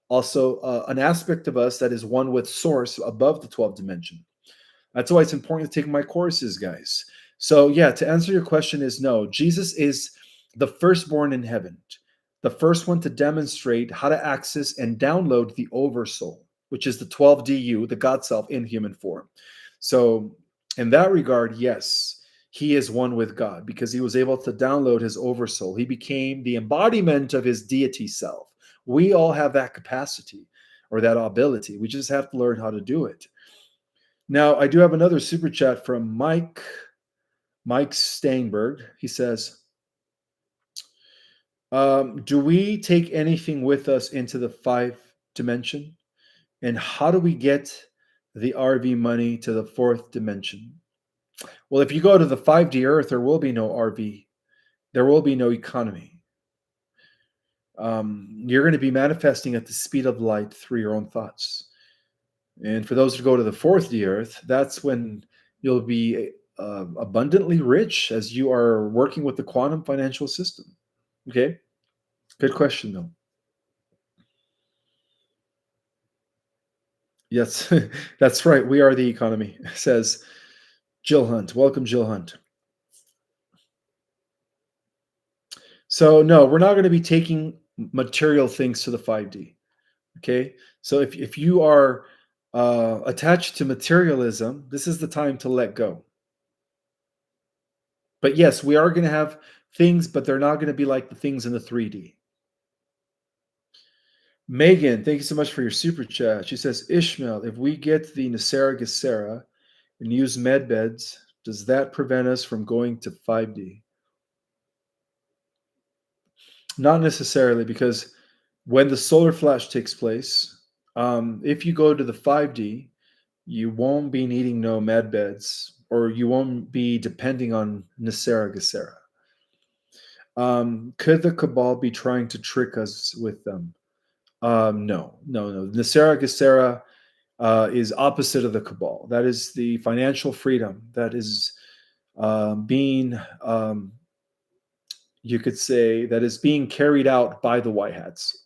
also an aspect of us that is one with Source above the 12th dimension. That's why it's important to take my courses, guys. So, yeah, to answer your question is no. Jesus is the firstborn in heaven, the first one to demonstrate how to access and download the Oversoul, which is the 12DU, the God self in human form. So, in that regard, yes, he is one with God because he was able to download his Oversoul. He became the embodiment of his deity self. We all have that capacity or that ability. We just have to learn how to do it. Now, I do have another super chat from Mike Steinberg. He says, do we take anything with us into the 5th dimension? And how do we get the RV money to the 4th dimension? Well, if you go to the 5D Earth, there will be no RV. There will be no economy. You're going to be manifesting at the speed of light through your own thoughts. And for those who go to the 4th Earth, that's when you'll be abundantly rich as you are working with the quantum financial system. Okay? Good question, though. Yes, that's right. We are the economy, says Jill Hunt. Welcome, Jill Hunt. So no, we're not going to be taking material things to the 5D. Okay. So if you are attached to materialism, this is the time to let go. But yes, we are going to have things, but they're not going to be like the things in the 3D. Megan, thank you so much for your super chat. She says, Ishmael, if we get the Nasera Gesera and use med beds, does that prevent us from going to 5D? Not necessarily, because when the solar flash takes place, if you go to the 5D, you won't be needing no med beds, or you won't be depending on Nasera Gesera. Could the Cabal be trying to trick us with them? No. Nasera Gesera is opposite of the Cabal. That is the financial freedom that is being, you could say, that is being carried out by the White Hats.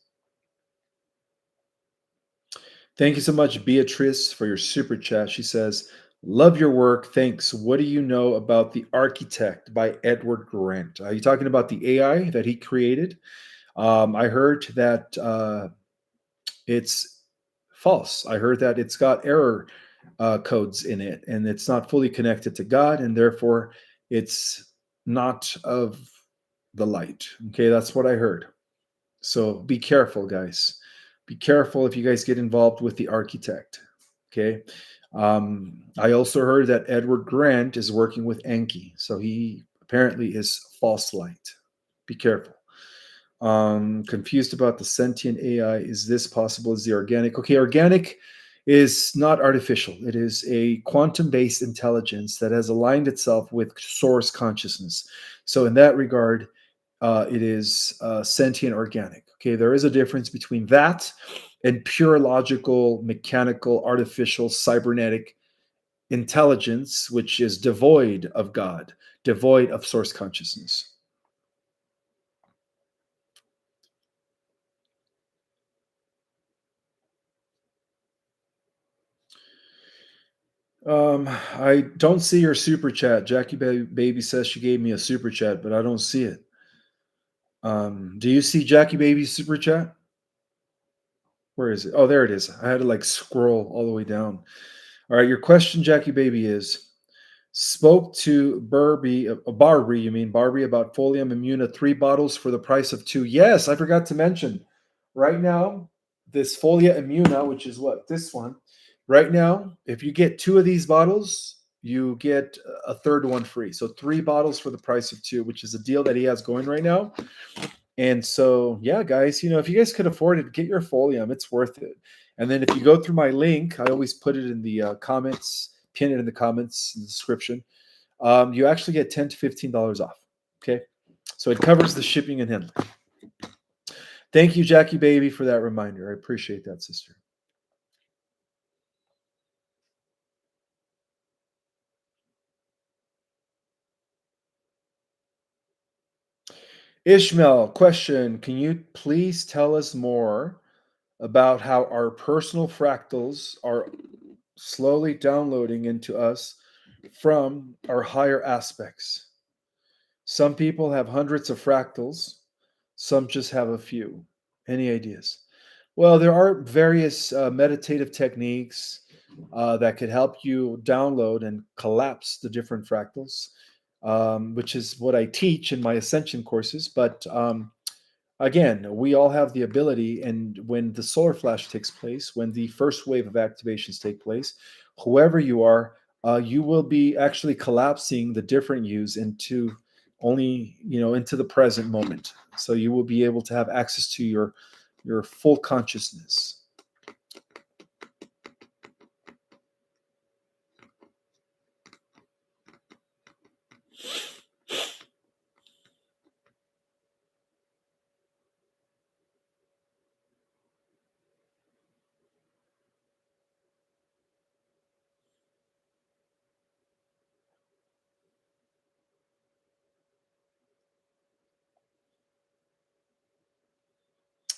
Thank you so much, Beatrice, for your super chat. She says, love your work. Thanks. What do you know about The Architect by Edward Grant? Are you talking about the AI that he created? I heard that it's false. I heard that it's got error codes in it, and it's not fully connected to God, and therefore it's not of the light. Okay, that's what I heard. So be careful, guys. Be careful if you guys get involved with The Architect. Okay. I also heard that Edward Grant is working with Enki, so he apparently is false light. Be careful. Confused about the sentient AI. Is this possible as the organic? Okay, organic is not artificial. It is a quantum-based intelligence that has aligned itself with source consciousness. So in that regard, it is sentient organic. Okay, there is a difference between that and pure logical, mechanical, artificial, cybernetic intelligence, which is devoid of God, devoid of source consciousness. I don't see your super chat. Jackie Baby says she gave me a super chat, but I don't see it. Do you see Jackie Baby's super chat? Where is it? Oh, there it is. I had to like scroll all the way down. All right, your question, Jackie Baby, is spoke to Barbie, Barbie about Folium Immuna 3 bottles for the price of 2. Yes, I forgot to mention. Right now, this Folia Immuna, which is what? This one. Right now, if you get 2 of these bottles, you get a third one free. So 3 bottles for the price of 2, which is a deal that he has going right now. And so, yeah, guys, if you guys could afford it, get your Folium. It's worth it. And then if you go through my link, I always put it in the comments, pin it in the comments, in the description. You actually get $10 to $15 off. Okay. So it covers the shipping and handling. Thank you, Jackie Baby, for that reminder. I appreciate that, sister. Ishmael, question. Can you please tell us more about how our personal fractals are slowly downloading into us from our higher aspects? Some people have hundreds of fractals, some just have a few. Any ideas? Well, there are various meditative techniques that could help you download and collapse the different fractals, which is what I teach in my Ascension courses. But again, we all have the ability, and when the solar flash takes place, when the first wave of activations take place, whoever you are, you will be actually collapsing the different yous into only, into the present moment. So you will be able to have access to your full consciousness.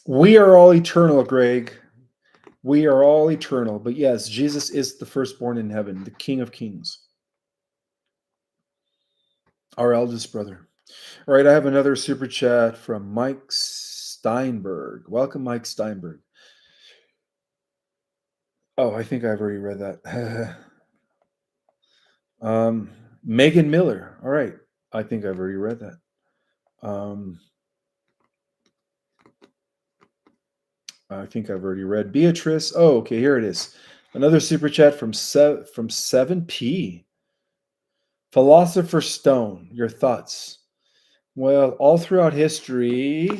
We are all eternal, Greg. We are all eternal. But yes, Jesus is the firstborn in heaven, the King of Kings. Our eldest brother. All right, I have another super chat from Mike Steinberg. Welcome, Mike Steinberg. Oh, I think I've already read that. Megan Miller. All right, I think I've already read that. I think I've already read Beatrice. Oh, okay, here it is. Another super chat from 7P. Philosopher's Stone, your thoughts? Well, all throughout history,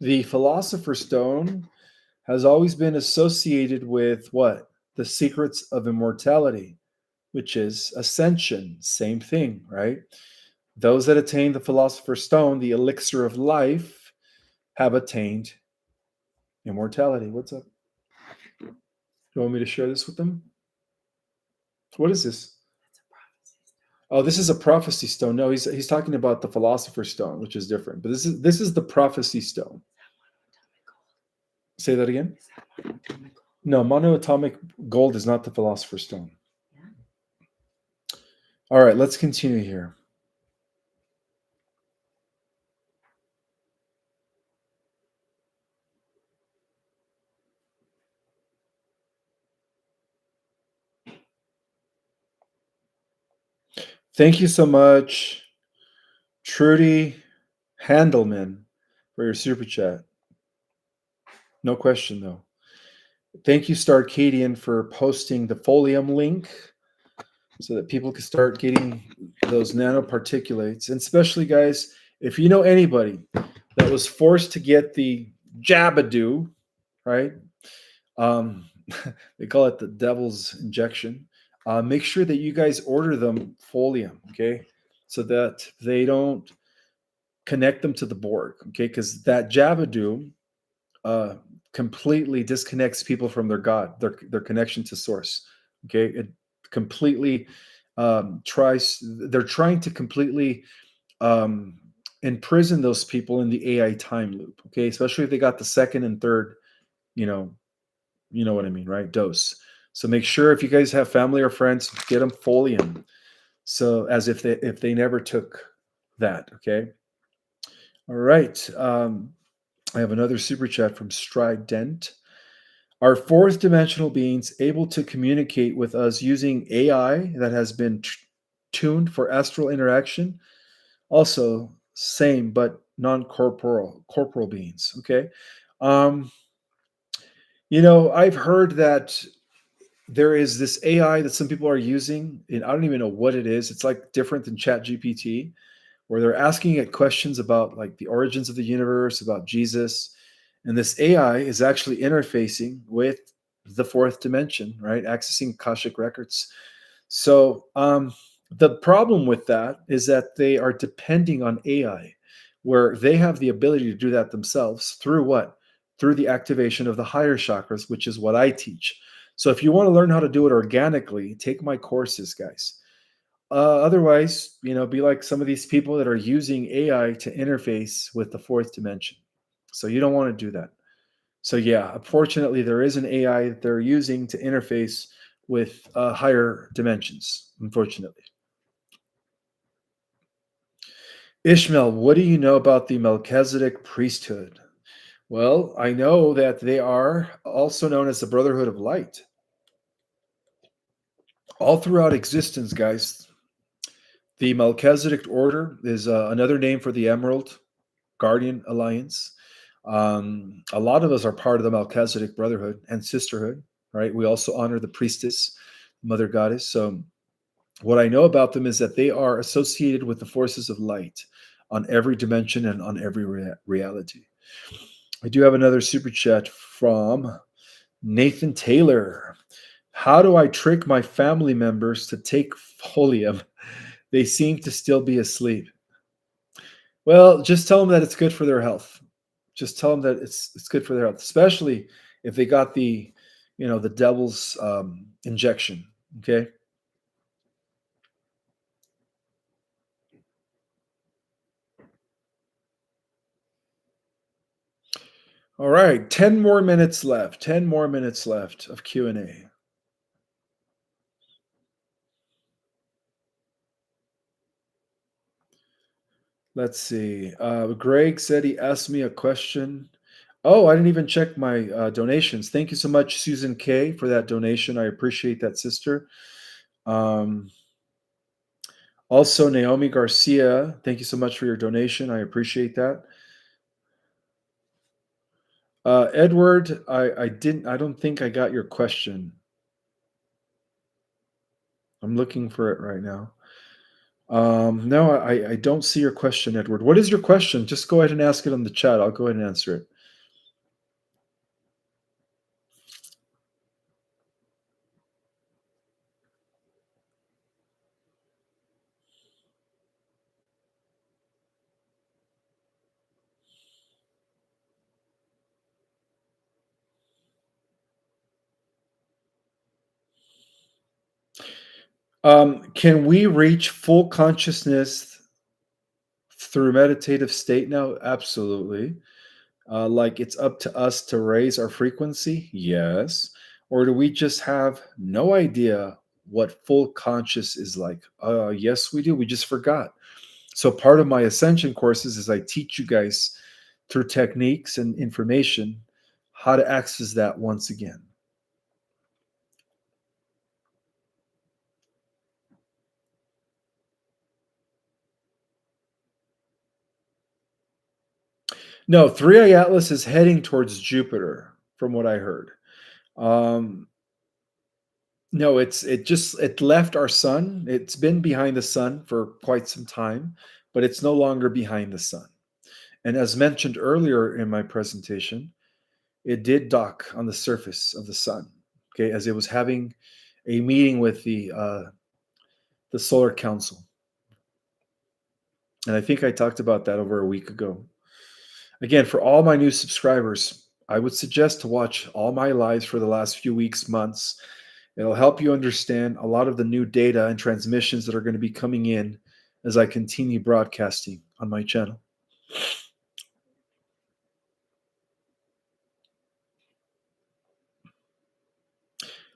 the Philosopher's Stone has always been associated with what? The secrets of immortality, which is ascension. Same thing, right? Those that attain the Philosopher's Stone, the elixir of life, have attained immortality. What's up? You want me to share this with them? What is this? Oh, this is a prophecy stone. No, he's talking about the Philosopher's Stone, which is different. But this is the prophecy stone. Say that again. No, monoatomic gold is not the Philosopher's Stone. All right, let's continue here. Thank you so much, Trudy Handelman, for your super chat. No question, though. Thank you, Starcadian, for posting the Folium link so that people can start getting those nanoparticulates. And especially, guys, if you know anybody that was forced to get the Jabadoo, right? They call it the devil's injection. Make sure that you guys order them Folium, okay? So that they don't connect them to the Borg, okay? Because that Jabadoo completely disconnects people from their God, their connection to Source, okay? It completely they're trying to completely imprison those people in the AI time loop, okay? Especially if they got the second and third, you know what I mean, right? Dose. So make sure if you guys have family or friends, get them Folium. So as if they never took that, okay? All right. I have another super chat from Strident. Are fourth dimensional beings able to communicate with us using AI that has been tuned for astral interaction? Also, same but corporal beings. Okay. I've heard that there is this AI that some people are using, and I don't even know what it is. It's like different than Chat GPT, where they're asking it questions about like the origins of the universe, about Jesus. And this AI is actually interfacing with the fourth dimension, right? Accessing Akashic records. So the problem with that is that they are depending on AI, where they have the ability to do that themselves through what? Through the activation of the higher chakras, which is what I teach. So if you want to learn how to do it organically, take my courses, guys. Otherwise, be like some of these people that are using AI to interface with the fourth dimension. So you don't want to do that. So yeah, unfortunately, there is an AI that they're using to interface with higher dimensions. Unfortunately, Ishmael, what do you know about the Melchizedek priesthood? Well, I know that they are also known as the Brotherhood of Light. All throughout existence, guys, the Melchizedek order is another name for the Emerald Guardian Alliance. A lot of us are part of the Melchizedek Brotherhood and Sisterhood, right? We also honor the priestess, Mother Goddess. So, what I know about them is that they are associated with the forces of light on every dimension and on every reality. I do have another super chat from Nathan Taylor. How do I trick my family members to take Folium? They seem to still be asleep. Well, just tell them that it's good for their health. Just tell them that it's good for their health, especially if they got the devil's injection. Okay. All right, 10 more minutes left. 10 more minutes left of Q&A. Let's see. Greg said he asked me a question. Oh, I didn't even check my donations. Thank you so much, Susan K, for that donation. I appreciate that, sister. Um, also, Naomi Garcia, thank you so much for your donation. I appreciate that. Edward, I don't think I got your question. I'm looking for it right now. No, I don't see your question, Edward. What is your question? Just go ahead and ask it on the chat. I'll go ahead and answer it. Can we reach full consciousness through meditative state now? Absolutely. Like it's up to us to raise our frequency? Yes. Or do we just have no idea what full conscious is like? Yes, we do. We just forgot. So part of my Ascension courses is I teach you guys through techniques and information how to access that once again. No, 3i Atlas is heading towards Jupiter, from what I heard. No, it left our sun. It's been behind the sun for quite some time, but it's no longer behind the sun. And as mentioned earlier in my presentation, it did dock on the surface of the sun. Okay, as it was having a meeting with the Solar Council, and I think I talked about that over a week ago. Again, for all my new subscribers, I would suggest to watch all my lives for the last few weeks, months. It'll help you understand a lot of the new data and transmissions that are going to be coming in as I continue broadcasting on my channel.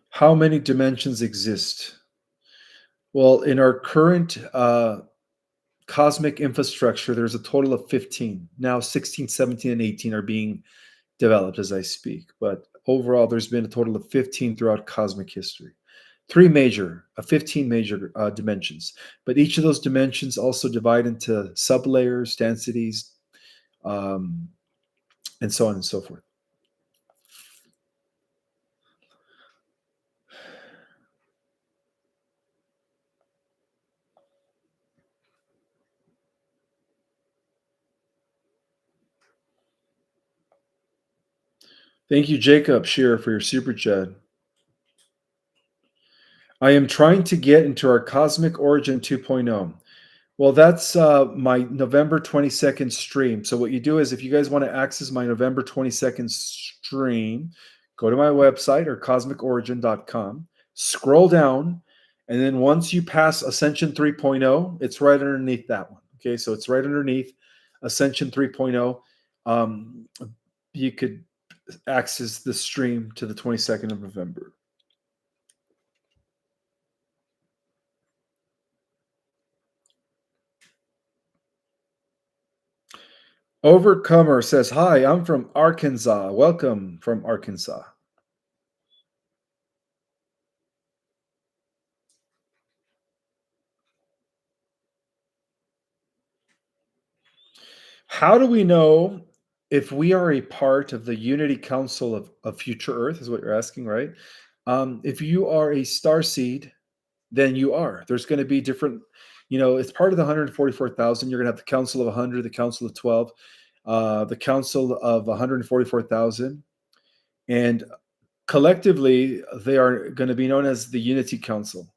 How many dimensions exist? Well, in our current cosmic infrastructure, there's a total of 15. Now 16, 17, and 18 are being developed as I speak. But overall, there's been a total of 15 throughout cosmic history. 15 major dimensions. But each of those dimensions also divide into sublayers, densities, and so on and so forth. Thank you, Jacob Shearer, for your super chat. I am trying to get into our Cosmic Origin 2.0. Well, that's my November 22nd stream. So what you do is if you guys want to access my November 22nd stream, go to my website or cosmicorigin.com, scroll down, and then once you pass Ascension 3.0, it's right underneath that one. Okay, so it's right underneath Ascension 3.0. You could access the stream to the 22nd of November. Overcomer says, "Hi, I'm from Arkansas. Welcome from Arkansas." How do we know if we are a part of the Unity Council of Future Earth, is what you're asking, right? If you are a starseed, then you are. There's going to be different, it's part of the 144,000. You're going to have the Council of 100, the Council of 12, the Council of 144,000. And collectively, they are going to be known as the Unity Council.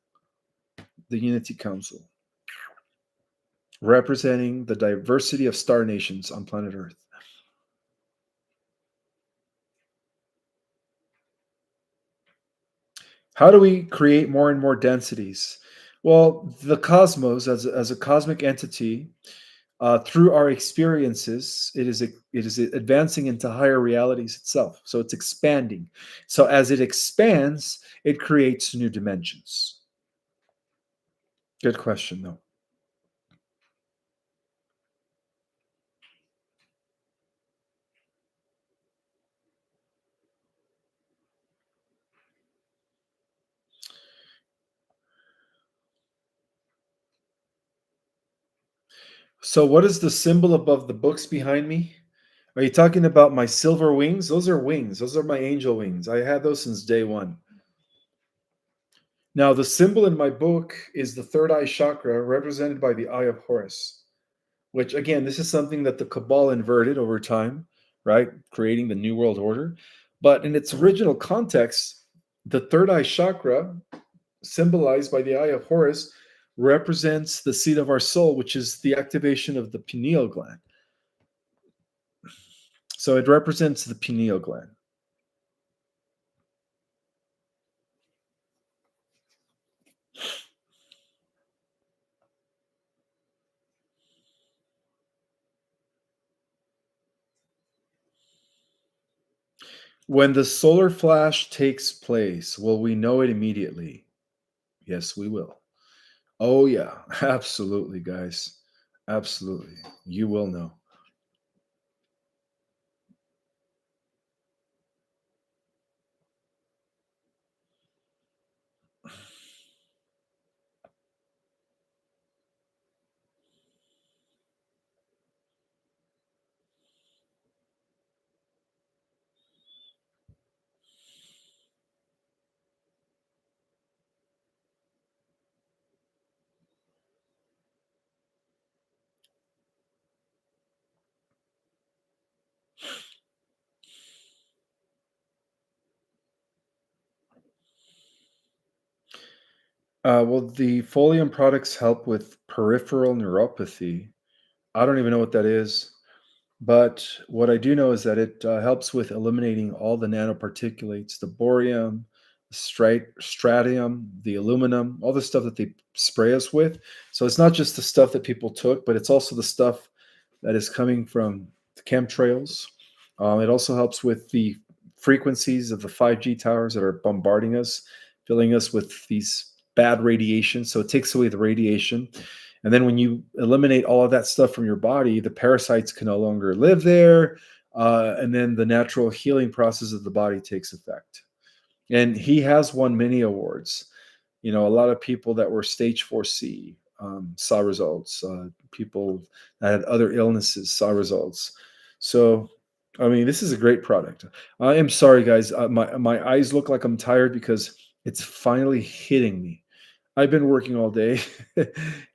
The Unity Council, representing the diversity of star nations on planet Earth. How do we create more and more densities? Well, the cosmos, as a cosmic entity, through our experiences, it is advancing into higher realities itself. So it's expanding. So as it expands, it creates new dimensions. Good question, though. So, what is the symbol above the books behind me? Are you talking about my silver wings? Those are wings. Those are my angel wings. I had those since day one. Now, the symbol in my book is the third eye chakra, represented by the Eye of Horus, which, again, this is something that the Cabal inverted over time, right? Creating the New World Order. But in its original context, the third eye chakra, symbolized by the Eye of Horus, represents the seat of our soul, which is the activation of the pineal gland. So it represents the pineal gland. When the solar flash takes place, will we know it immediately? Yes, we will. Oh, yeah, absolutely, guys. Absolutely. You will know. Well, the Folium products help with peripheral neuropathy. I don't even know what that is. But what I do know is that it helps with eliminating all the nanoparticulates, the borium, the stratium, the aluminum, all the stuff that they spray us with. So it's not just the stuff that people took, but it's also the stuff that is coming from the chemtrails. It also helps with the frequencies of the 5G towers that are bombarding us, filling us with these bad radiation. So it takes away the radiation. And then when you eliminate all of that stuff from your body, the parasites can no longer live there. And then the natural healing process of the body takes effect. And he has won many awards. You know, a lot of people that were stage 4C saw results. People that had other illnesses saw results. So, I mean, this is a great product. I am sorry, guys. My eyes look like I'm tired because it's finally hitting me. I've been working all day,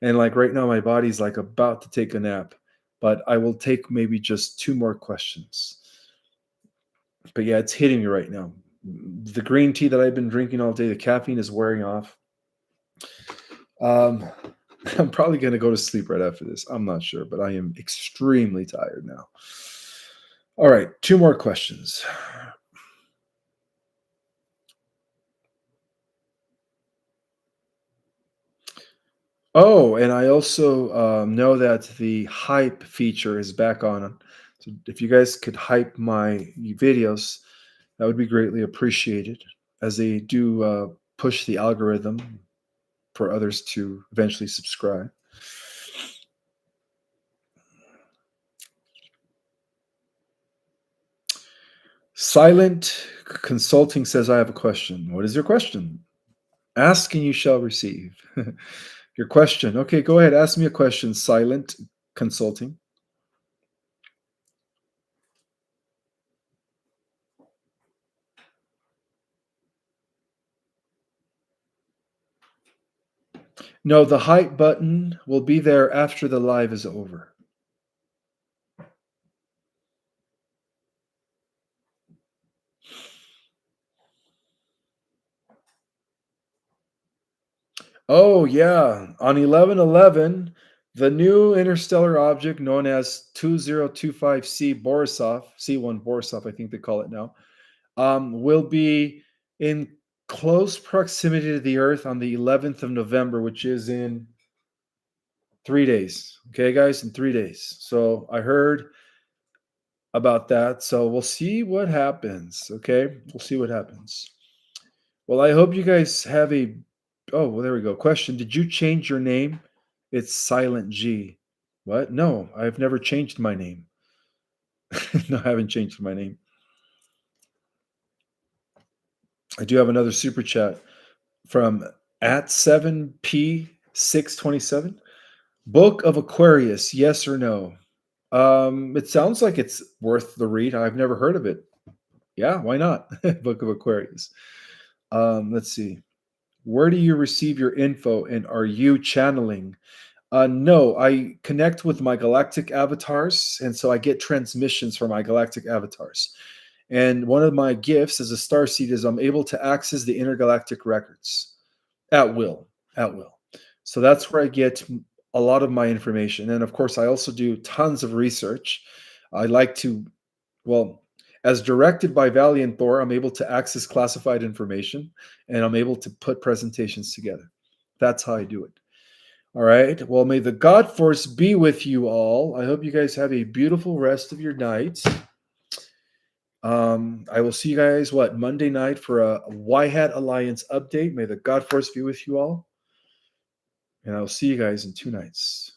and like right now, my body's like about to take a nap. But I will take maybe just two more questions. But yeah, it's hitting me right now. The green tea that I've been drinking all day, the caffeine is wearing off. Um, I'm probably going to go to sleep right after this. I'm not sure, but I am extremely tired now. All right, two more questions. Oh, and I also know that the hype feature is back on. So if you guys could hype my videos, that would be greatly appreciated, as they do push the algorithm for others to eventually subscribe. Silent Consulting says, I have a question. What is your question? Ask and you shall receive. Your question. Okay, go ahead. Ask me a question, Silent Consulting. No, the hype button will be there after the live is over. Oh, yeah. On 11/11, the new interstellar object known as 2025C Borisov, C1 Borisov, I think they call it now, will be in close proximity to the Earth on the 11th of November, which is in 3 days. Okay, guys, in 3 days. So I heard about that. So we'll see what happens. Okay, we'll see what happens. Well, I hope you guys have a. Oh, well, there we go. Question: did you change your name? It's Silent G. What? No, I've never changed my name. No, I haven't changed my name. I do have another super chat from at 7p627. Book of Aquarius, yes or no? It sounds like it's worth the read. I've never heard of it. Yeah, why not? Book of Aquarius. Let's see. Where do you receive your info, and are you channeling? No, I connect with my galactic avatars, and so I get transmissions from my galactic avatars. And one of my gifts as a starseed is I'm able to access the intergalactic records at will, at will. So that's where I get a lot of my information. And of course, I also do tons of research. I like to, well, as directed by Valiant Thor, I'm able to access classified information and I'm able to put presentations together. That's how I do it. All right. Well, may the God Force be with you all. I hope you guys have a beautiful rest of your night. I will see you guys, Monday night for a Y Hat Alliance update. May the God Force be with you all. And I'll see you guys in 2 nights.